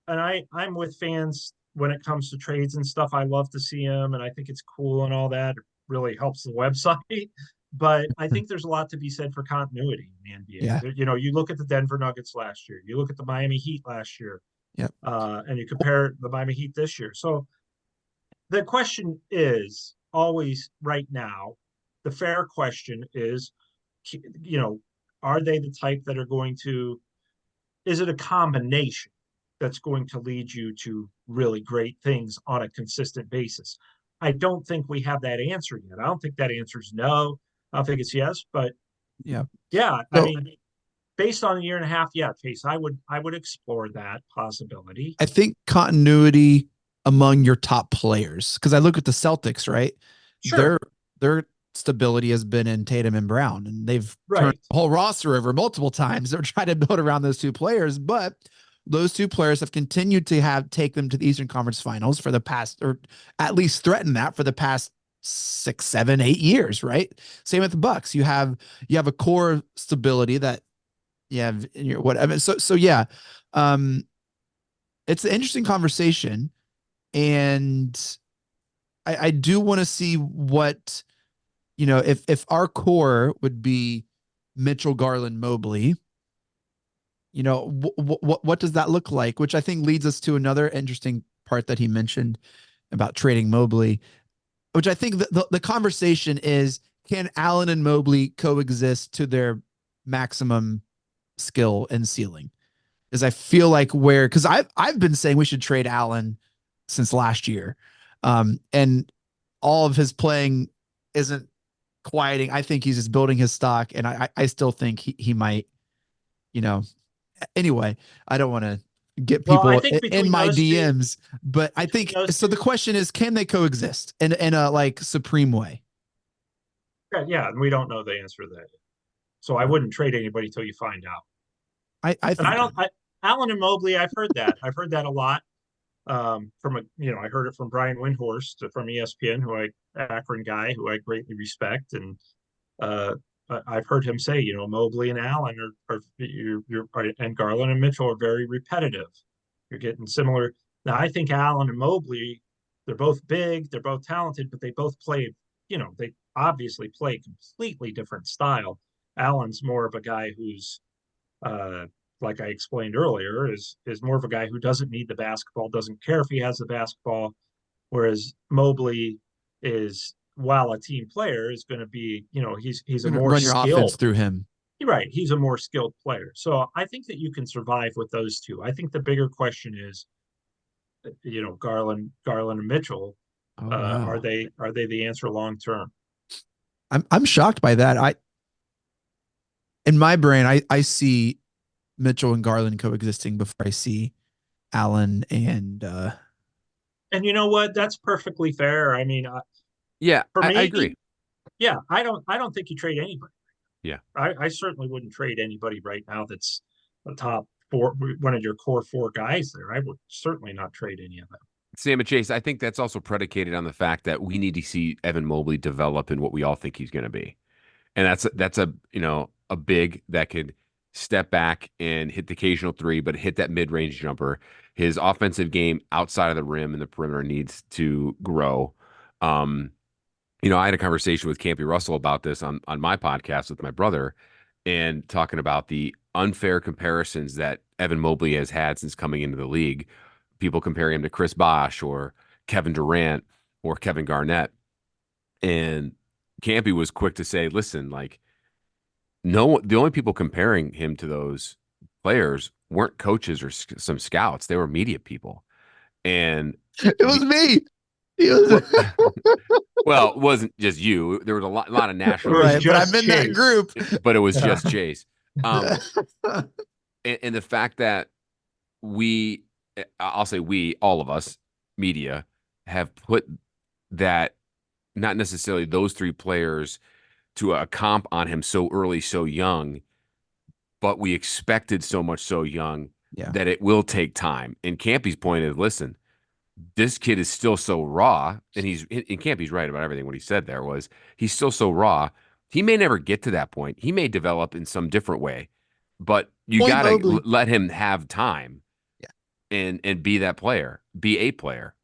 S5: and I'm with fans when it comes to trades and stuff. I love to see them, and I think it's cool and all that. It really helps the website. But I think there's a lot to be said for continuity in the NBA.
S4: Yeah.
S5: You look at the Denver Nuggets last year. You look at the Miami Heat last year.
S4: Yep.
S5: And you compare the Miami Heat this year. So the question is always right now, the fair question is, are they the type that are going to, is it a combination that's going to lead you to really great things on a consistent basis? I don't think we have that answer yet. I don't think that answer is no. I don't think it's yes, but
S4: yeah.
S5: I mean, based on a year and a half, yeah, Chase, I would explore that possibility.
S4: I think continuity among your top players, because I look at the Celtics, right?
S5: Sure.
S4: Their stability has been in Tatum and Brown, and they've turned the whole roster over multiple times. They're trying to build around those 2 players, but those 2 players have continued to take them to the Eastern Conference Finals for the past, or at least threaten that for the past 6, 7, 8 years, right? Same with the Bucks. You have a core stability that you have in your whatever. So yeah, it's an interesting conversation, and I do want to see what, if our core would be Mitchell, Garland, Mobley, what does that look like? Which I think leads us to another interesting part that he mentioned about trading Mobley, which I think the conversation is, can Allen and Mobley coexist to their maximum skill and ceiling? Because I feel like because I've been saying we should trade Allen since last year, and all of his playing isn't quieting. I think he's just building his stock, and I still think he might, anyway, I don't want to get people in my DMs, but I think so. The question is, can they coexist in a like supreme way?
S5: Yeah, and we don't know the answer to that. So I wouldn't trade anybody till you find out. Allen and Mobley, I've heard that. I've heard that a lot. I heard it from Brian Windhorst from ESPN, Akron guy who I greatly respect, and I've heard him say, Mobley and Allen and Garland and Mitchell are very repetitive. You're getting similar. Now, I think Allen and Mobley, they're both big, they're both talented, but they both play, they obviously play completely different style. Allen's more of a guy who's, like I explained earlier, is more of a guy who doesn't need the basketball, doesn't care if he has the basketball, whereas Mobley is, while a team player, is going to be, he's a more
S4: run your
S5: skilled
S4: offense through him.
S5: Right. He's a more skilled player. So I think that you can survive with those 2. I think the bigger question is, Garland and Mitchell,
S4: wow.
S5: are they the answer long term?
S4: I'm shocked by that. In my brain, I see Mitchell and Garland coexisting before I see Allen and
S5: you know what? That's perfectly fair. I mean,
S6: yeah,
S5: for me,
S6: I agree.
S5: Yeah, I don't think you trade anybody.
S6: Yeah,
S5: I certainly wouldn't trade anybody right now that's a top one of your core four guys there. I would certainly not trade any of them.
S6: Sam and Chase, I think that's also predicated on the fact that we need to see Evan Mobley develop in what we all think he's going to be. And that's a a big that could step back and hit the occasional three, but hit that mid-range jumper. His offensive game outside of the rim and the perimeter needs to grow. I had a conversation with Campy Russell about this on my podcast with my brother, and talking about the unfair comparisons that Evan Mobley has had since coming into the league. People comparing him to Chris Bosh or Kevin Durant or Kevin Garnett. And Campy was quick to say, listen, like, no, the only people comparing him to those players weren't coaches or some scouts. They were media people. And
S4: it was me.
S6: Well, it wasn't just you. There was a lot of national.
S4: Right, but I'm in that group.
S6: But it was just Chase. And the fact that I'll say we, all of us, media, have put that, not necessarily those three players, to a comp on him so early, so young, but we expected so much so young that it will take time. And Campy's point is, listen, this kid is still so raw, and Campy's right about everything. What he said there was, he's still so raw. He may never get to that point. He may develop in some different way, but you got to let him have time and be that player, be a player.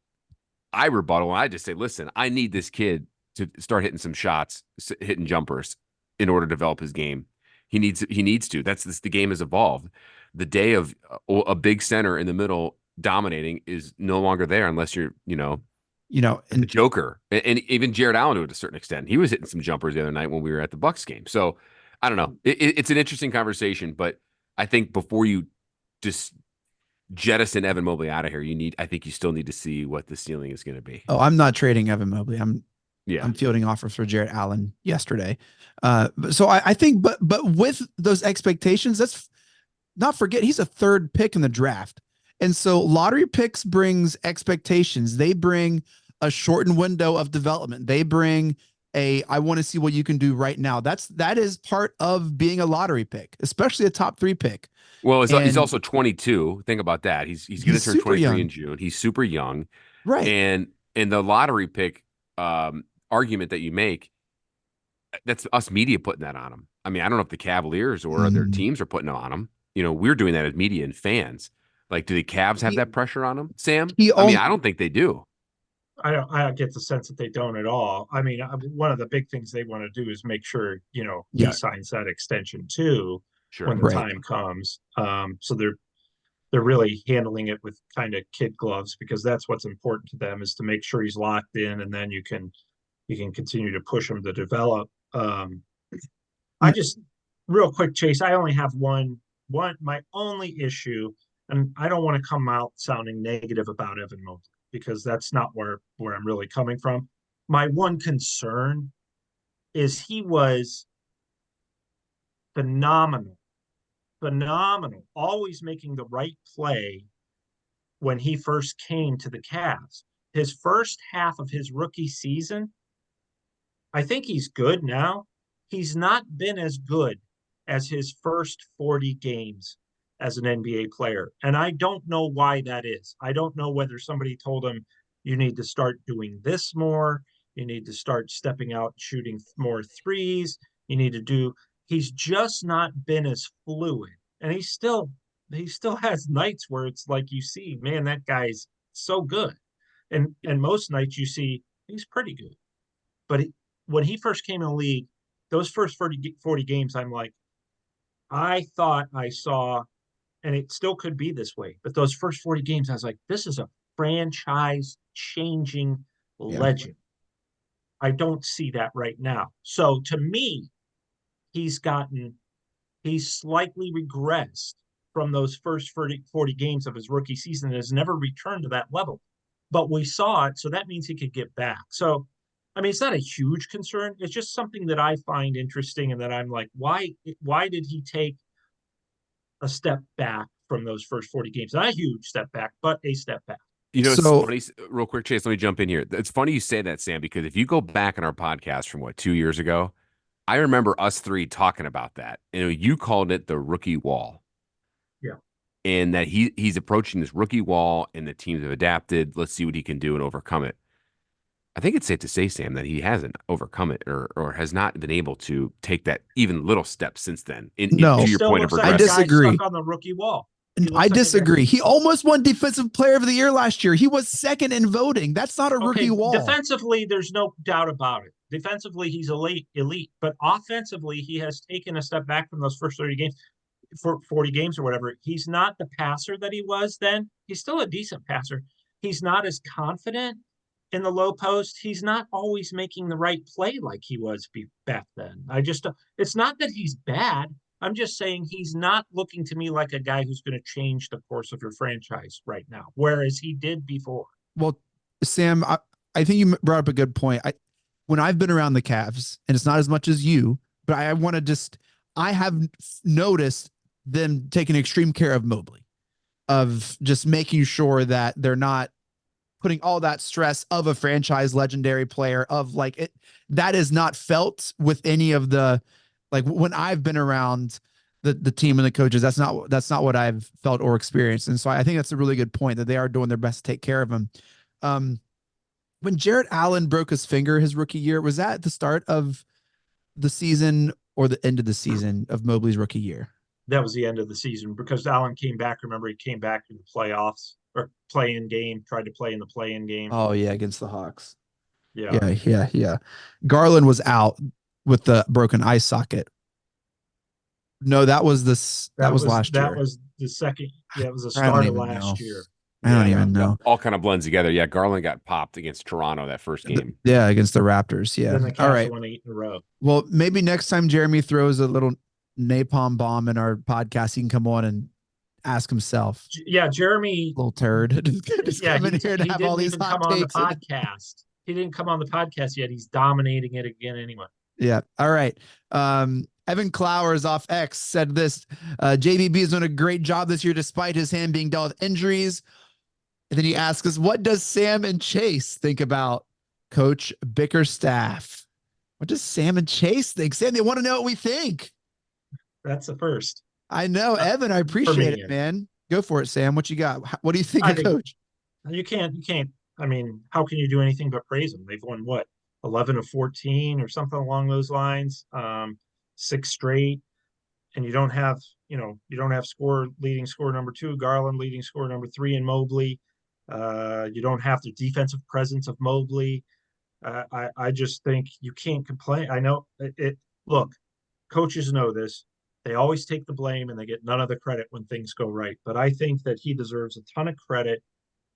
S6: I rebuttal, and I just say, listen, I need this kid to start hitting some shots, hitting jumpers in order to develop his game. He needs to. The game has evolved. The day of a big center in the middle dominating is no longer there unless you're, and the Joker. And even Jared Allen, to a certain extent, he was hitting some jumpers the other night when we were at the Bucks game. So I don't know. It's an interesting conversation, but I think before you just jettison Evan Mobley out of here, I think you still need to see what the ceiling is going to be.
S4: Oh, I'm not trading Evan Mobley. I'm fielding offers for Jared Allen yesterday. So I think, but with those expectations, let's not forget he's a third pick in the draft. And so lottery picks brings expectations. They bring a shortened window of development. They bring I want to see what you can do right now. That is part of being a lottery pick, especially a top 3 pick.
S6: Well, he's also 22. Think about that. He's going to turn 23 in June. He's super young.
S4: Right.
S6: And the lottery pick argument that you make, that's us media putting that on him. I mean, I don't know if the Cavaliers or other teams are putting it on him. We're doing that as media and fans. Like, do the Cavs have that pressure on them, Sam? I don't think they do.
S5: I don't get the sense that they don't at all. I mean, one of the big things they want to do is make sure, he signs that extension too when the time comes. So they're really handling it with kind of kid gloves, because that's what's important to them, is to make sure he's locked in, and then you can continue to push him to develop. I just, real quick, Chase, I only have one, my only issue, and I don't want to come out sounding negative about Evan Mobley, because that's not where I'm really coming from. My one concern is he was phenomenal, always making the right play when he first came to the Cavs. His first half of his rookie season, I think he's good now. He's not been as good as his first 40 games as an NBA player. And I don't know why that is. I don't know whether somebody told him, you need to start doing this more. You need to start stepping out, shooting more threes. He's just not been as fluid. And he still has nights where it's like, you see, man, that guy's so good. And most nights you see he's pretty good. But when he first came in the league, those first 40 games, I'm like, I thought I saw, and it still could be this way, but those first 40 games, I was like, this is a franchise-changing legend. I don't see that right now. So to me, he's slightly regressed from those first 40 games of his rookie season and has never returned to that level. But we saw it, so that means he could get back. So, I mean, it's not a huge concern. It's just something that I find interesting, and that I'm like, why did he take a step back from those first 40 games? Not a huge step back, but a step back.
S6: It's funny, real quick, Chase, let me jump in here. It's funny you say that, Sam, because if you go back in our podcast from 2 years ago, I remember us three talking about that. You called it the rookie wall.
S5: Yeah.
S6: and that he's approaching this rookie wall, and the teams have adapted. Let's see what he can do and overcome it. I think it's safe to say, Sam, that he hasn't overcome it or has not been able to take that even little step since then.
S4: No.
S6: To
S5: He
S6: your
S5: still
S6: point of
S5: looks like a
S6: progress.
S5: guy
S4: disagree.
S5: stuck on the rookie wall.
S4: I disagree. He almost won Defensive Player of the Year last year. He was second in voting. That's not a rookie wall.
S5: Defensively, there's no doubt about it. Defensively, he's elite, but offensively, he has taken a step back from those first 30 games, for 40 games or whatever. He's not the passer that he was then. He's still a decent passer. He's not as confident in the low post. He's not always making the right play like he was back then. It's not that he's bad. I'm just saying he's not looking to me like a guy who's going to change the course of your franchise right now, whereas he did before.
S4: Well, Sam, I think you brought up a good point. When I've been around the Cavs, and it's not as much as you, but I have noticed them taking extreme care of Mobley, of just making sure that they're not putting all that stress of a franchise legendary player of like it. That is not felt with any of the, like when I've been around the team and the coaches, that's not what I've felt or experienced. And so I think that's a really good point that they are doing their best to take care of him. When Jarrett Allen broke his finger his rookie year, was that the start of the season or the end of the season of Mobley's rookie year?
S5: That was the end of the season because Allen came back. Remember, he came back in the playoffs or play-in game, tried to play in the play-in game.
S4: Oh yeah, against the Hawks.
S5: Yeah.
S4: Garland was out with the broken eye socket. No, that was last year.
S5: That was the second. Yeah, it was the start of last year.
S4: I don't even know.
S6: All kind of blends together. Yeah, Garland got popped against Toronto that first game.
S4: Yeah, against the Raptors. Yeah.
S5: Then the Cavs
S4: All right.
S5: won 8 in a row.
S4: Well, maybe next time Jeremy throws a little napalm bomb in our podcast, he can come on and ask himself.
S5: Yeah, Jeremy,
S4: little turd.
S5: Just come in here to have all these hot takes. On the podcast. He didn't come on the podcast yet. He's dominating it again anyway.
S4: Yeah. All right. Evan Clowers off X said this. JBB has done a great job this year despite his hand being dealt with injuries. And then he asks us, what does Sam and Chase think about Coach Bickerstaff? What does Sam and Chase think? Sam, they want to know what we think.
S5: That's the first.
S4: I know, Evan. I appreciate it, man. Go for it, Sam. What you got? What do you think of Coach?
S5: You can't. I mean, how can you do anything but praise them? They've won what, 11 of 14 or something along those lines, 6 straight, and you don't have leading scorer number 2, Garland, leading scorer number 3 in Mobley. You don't have the defensive presence of Mobley. I just think you can't complain. I know it. Look, coaches know this. They always take the blame and they get none of the credit when things go right. But I think that he deserves a ton of credit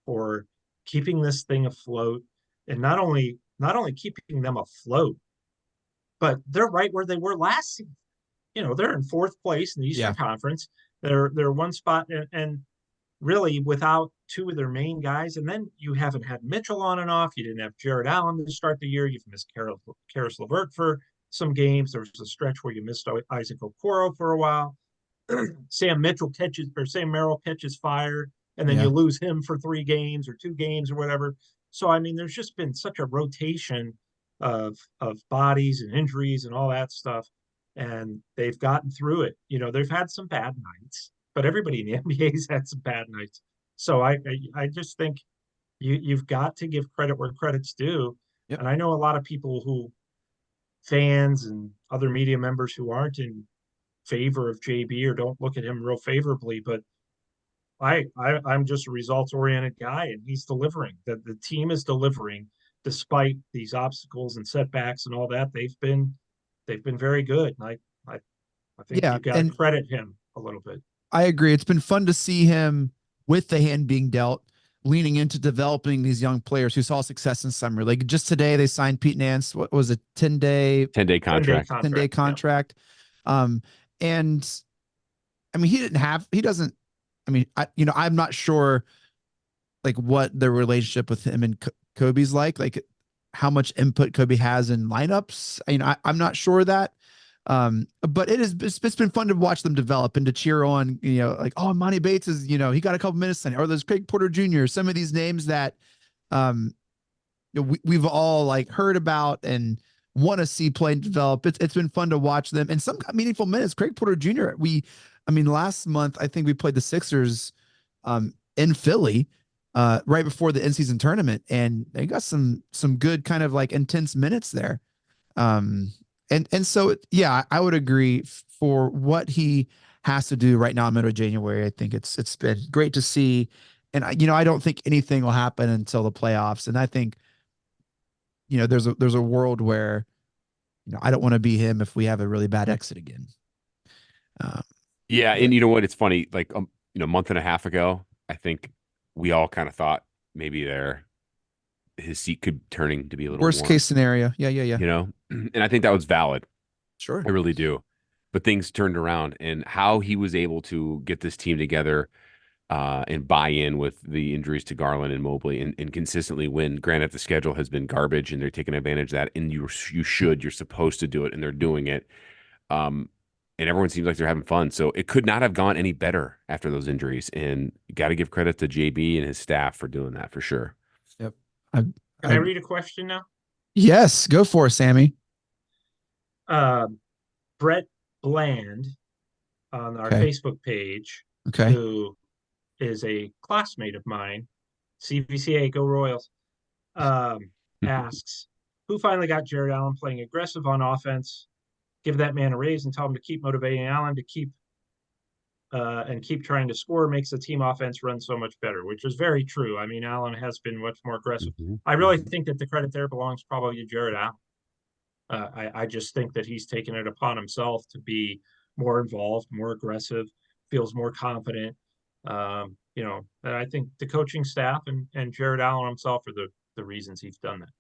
S5: for keeping this thing afloat, and not only keeping them afloat, but they're right where they were last season. They're in 4th place in the Eastern Conference. They're one spot, and really without 2 of their main guys. And then you haven't had Mitchell on and off. You didn't have Jarrett Allen to start the year. You've missed Karis LeVert for some games. There was a stretch where you missed Isaac Okoro for a while. Sam Merrill catches fire, and then you lose him for 3 games or 2 games or whatever. So, I mean, there's just been such a rotation of bodies and injuries and all that stuff, and they've gotten through it. They've had some bad nights, but everybody in the NBA has had some bad nights. So I just think you've got to give credit where credit's due. Yep. And I know a lot of people fans and other media members who aren't in favor of JB or don't look at him real favorably, but I'm just a results-oriented guy, and he's delivering. The team is delivering despite these obstacles and setbacks and all that. They've been very good. And I think you've got to credit him a little bit.
S4: I agree. It's been fun to see him with the hand being dealt, leaning into developing these young players who saw success in summer. Like just today, they signed Pete Nance. What was it? 10-day
S6: contract.
S4: 10-day contract. Yeah. And I mean, I'm not sure like what the relationship with him and Kobe's like how much input Kobe has in lineups. I'm not sure that. But it's been fun to watch them develop and to cheer on, like, oh, Monty Bates is, he got a couple minutes tonight, or there's Craig Porter Jr., some of these names that, we've all like heard about and want to see play and develop. It's been fun to watch them, and some got meaningful minutes. Craig Porter Jr. Last month I think we played the Sixers in Philly right before the in-season tournament, and they got some good kind of like intense minutes there. And so yeah, I would agree for what he has to do right now in middle of January. I think it's been great to see, and I don't think anything will happen until the playoffs, and I think there's a world where I don't want to be him if we have a really bad exit again.
S6: Yeah, and you know what? It's funny. Like a month and a half ago, I think we all kind of thought maybe his seat could turning to be a little
S4: worst
S6: warm,
S4: case scenario. Yeah.
S6: And I think that was valid.
S4: Sure,
S6: I really do. But things turned around, and how he was able to get this team together and buy in with the injuries to Garland and Mobley and consistently win. Granted, the schedule has been garbage, and they're taking advantage of that. And you're supposed to do it, and they're doing it. And everyone seems like they're having fun. So it could not have gone any better after those injuries. And you got to give credit to JB and his staff for doing that for sure.
S4: Yep.
S5: Can I read a question now?
S4: Yes, go for it, Sammy.
S5: Brett Bland on our
S4: Okay.
S5: Facebook page,
S4: Okay.
S5: who is a classmate of mine, CVCA, go Royals, asks, who finally got Jared Allen playing aggressive on offense? Give that man a raise and tell him to keep motivating Allen to keep trying to score, makes the team offense run so much better, which is very true. I mean, Allen has been much more aggressive. I really think that the credit there belongs probably to Jared Allen. I just think that he's taken it upon himself to be more involved, more aggressive, feels more confident. And I think the coaching staff and Jared Allen himself are the reasons he's done that.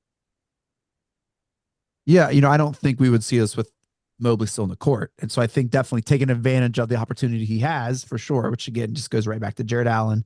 S4: Yeah, I don't think we would see us with Mobley still in the court. And so I think definitely taking advantage of the opportunity he has for sure, which again just goes right back to Jared Allen.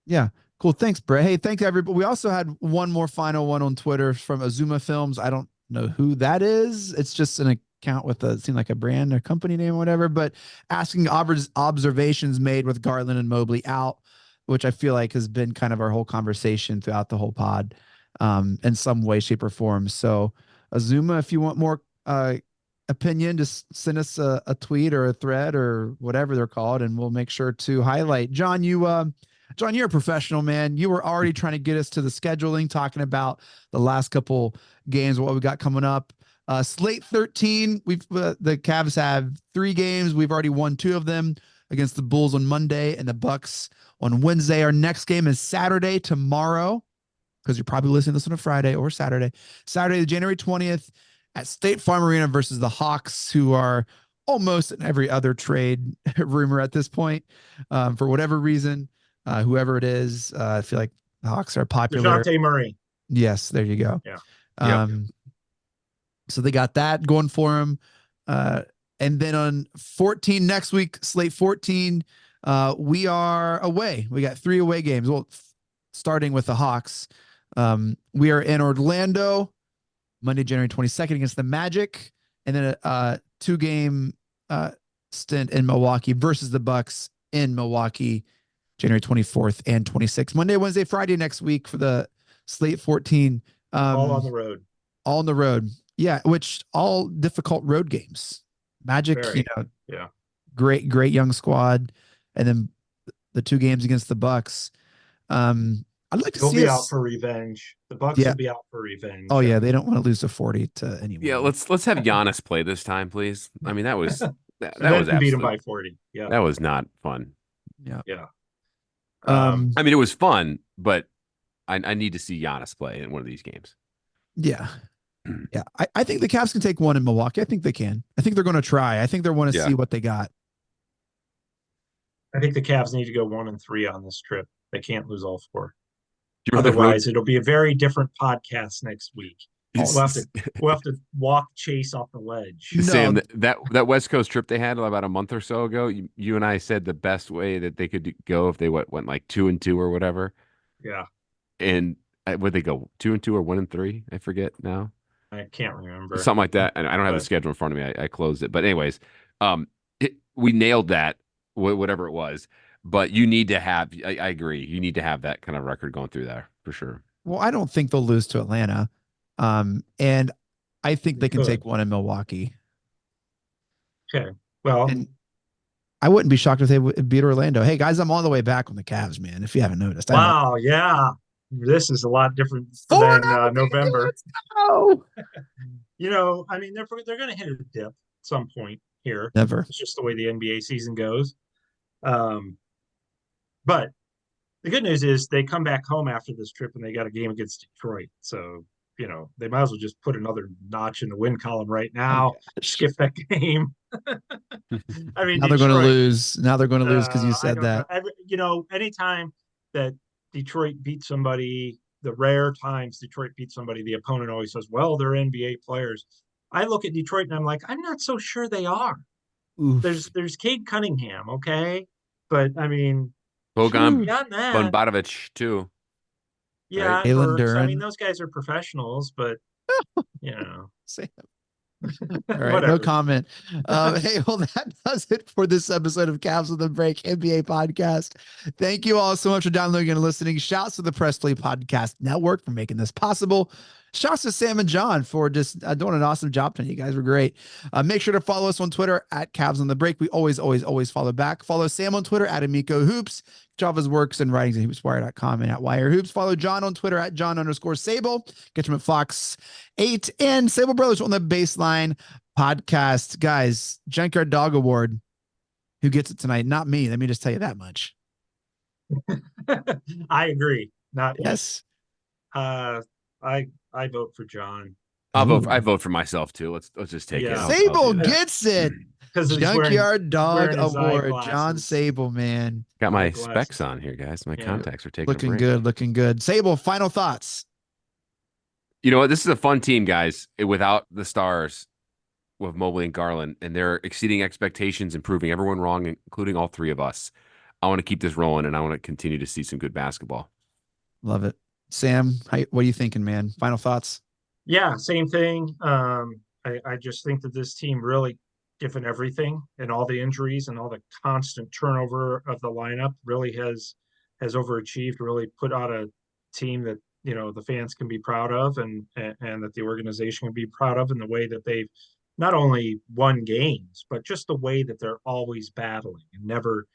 S4: Yeah, cool. Thanks, Brett. Hey, thanks everybody. We also had one more final one on Twitter from Azuma Films. I don't know who that is. It's just an account with it seemed like a brand or company name or whatever, but asking observations made with Garland and Mobley out, which I feel like has been kind of our whole conversation throughout the whole pod in some way, shape, or form. So Azuma, if you want more opinion, just send us a tweet or a thread or whatever they're called, and we'll make sure to highlight. John, you're a professional, man. You were already trying to get us to the scheduling, talking about the last couple games, what we got coming up. Slate 13, the Cavs have 3 games. We've already won 2 of them against the Bulls on Monday and the Bucks on Wednesday. Our next game is Saturday, tomorrow, because you're probably listening to this on a Friday or Saturday. Saturday, January 20th at State Farm Arena versus the Hawks, who are almost in every other trade rumor at this point for whatever reason. Whoever it is, I feel like the Hawks are popular.
S5: DeJounte Murray.
S4: Yes, there you go.
S5: Yeah.
S4: So they got that going for them. And then on 14 next week, slate 14, we are away. We got 3 away games. Well, starting with the Hawks. We are in Orlando Monday, January 22nd against the Magic, and then a 2-game stint in Milwaukee versus the Bucks in Milwaukee, January 24th and 26th. Monday, Wednesday, Friday next week for the slate 14.
S5: All on the road.
S4: All on the road. Yeah, which all difficult road games. Magic,
S5: Very. Yeah.
S4: Great young squad. And then the 2 games against the Bucks. I'd like to see
S5: be out for revenge. The Bucks will be out for revenge.
S4: Oh yeah, they don't want to lose to 40 to anyone.
S6: Yeah, let's have Giannis play this time, please. I mean, that was that was
S5: beat him by 40. Yeah,
S6: that was not fun.
S4: Yeah.
S6: I mean, it was fun, but I need to see Giannis play in one of these games.
S4: Yeah. Yeah. I think the Cavs can take one in Milwaukee. I think they can. I think they're going to try. I think they want to see what they got.
S5: I think the Cavs need to go 1-3 on this trip. They can't lose all 4.
S6: Otherwise,
S5: it'll be a very different podcast next week. We'll have to walk Chase off the ledge.
S6: No. Sam, that West Coast trip they had about a month or so ago, you and I said the best way that they could go if they went like 2-2 or whatever.
S5: Yeah.
S6: And would they go 2-2 or 1-3? I forget now.
S5: I can't remember.
S6: Something like that. And I don't have the schedule in front of me. I closed it. But anyways, we nailed that, whatever it was. But you need to have, I agree, you need to have that kind of record going through there for sure.
S4: Well, I don't think they'll lose to Atlanta. And I think they can take one in Milwaukee.
S5: Okay. Well,
S4: and I wouldn't be shocked if they beat Orlando. Hey guys, I'm all the way back on the Cavs, man. If you haven't noticed.
S5: Wow. Yeah. This is a lot different than November.
S4: Oh.
S5: I mean, they're going to hit a dip at some point here.
S4: Never.
S5: It's just the way the NBA season goes. But the good news is they come back home after this trip and they got a game against Detroit. So, they might as well just put another notch in the win column right now. Skip that game. I mean,
S4: now they're going to lose. Now they're going to lose because you said that.
S5: Anytime that Detroit beats somebody, the rare times Detroit beats somebody, the opponent always says, well, they're NBA players. I look at Detroit and I'm like, I'm not so sure they are.
S4: Oof.
S5: There's Cade Cunningham, okay? But, I mean,
S6: Bogan
S5: beyond that,
S6: Bonbatovic, too.
S5: Yeah,
S6: right?
S5: I mean, those guys are professionals, but,
S4: Sam. All right, no comment. Hey, well, that does it for this episode of Cavs on the Break NBA podcast. Thank you all so much for downloading and listening. Shouts to the Press Play Podcast Network for making this possible. Shouts to Sam and John for just doing an awesome job tonight. You guys were great. Make sure to follow us on Twitter at Cavs on the Break. We always follow back. Follow Sam on Twitter at Amico Hoops. Java's works and writings at hoopswire.com and at Wire Hoops. Follow John on Twitter at John_Sabol. Get him at Fox 8 and Sabol Brothers on the Baseline podcast. Guys, Junkyard Dog Award. Who gets it tonight? Not me. Let me just tell you that much.
S5: I agree. Not
S4: yes.
S5: I vote for John.
S6: I vote for myself too. Let's just take it.
S4: Sabol gets it. Junkyard Dog Award. John Sabol, man.
S6: Got my specs on here, guys. My contacts are taking
S4: looking good. Looking good. Sabol, final thoughts.
S6: You know what? This is a fun team, guys. Without the stars, with Mobley and Garland, and they're exceeding expectations and proving everyone wrong, including all three of us. I want to keep this rolling, and I want to continue to see some good basketball.
S4: Love it. Sam, what are you thinking, man? Final thoughts?
S5: Yeah, same thing. I just think that this team really, given everything and all the injuries and all the constant turnover of the lineup, really has overachieved, really put out a team that, the fans can be proud of and that the organization can be proud of, in the way that they've not only won games, but just the way that they're always battling and never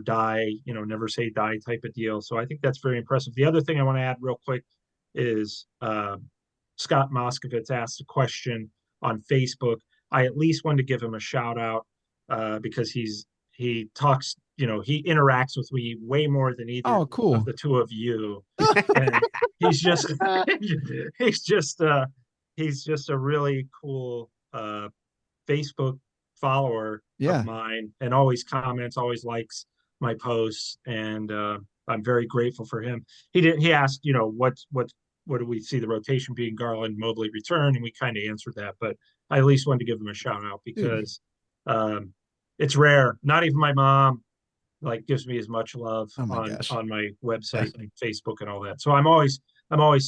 S5: die, never say die type of deal. So I think that's very impressive. The other thing I want to add real quick is Scott Moskovitz asked a question on Facebook. I at least wanted to give him a shout out because he talks, he interacts with me way more than either of the two of you. And he's just a really cool Facebook follower of mine, and always comments, always likes my posts, and I'm very grateful for him. He asked, what do we see the rotation being? Garland, Mobley return, and we kind of answered that, but I at least wanted to give him a shout out because it's rare. Not even my mom gives me as much love on my website and Facebook and all that. So I'm always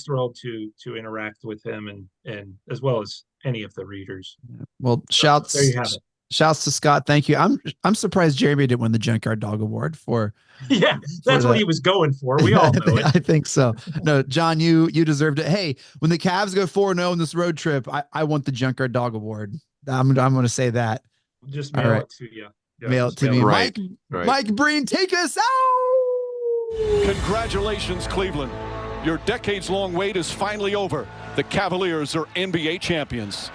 S5: thrilled to interact with him and as well as any of the readers.
S4: Well, shouts.
S5: There you have it.
S4: Shouts to Scott. Thank you. I'm surprised Jeremy didn't win the Junkyard Dog Award for.
S5: Yeah, that's what he was going for. We all know it.
S4: I think so. No, John, you deserved it. Hey, when the Cavs go 4-0 in this road trip, I want the Junkyard Dog Award. I'm going to say that.
S5: Just mail it to you. Yeah,
S4: mail it to me.
S6: Right.
S4: Mike Breen, take us out.
S3: Congratulations, Cleveland. Your decades-long wait is finally over. The Cavaliers are NBA champions.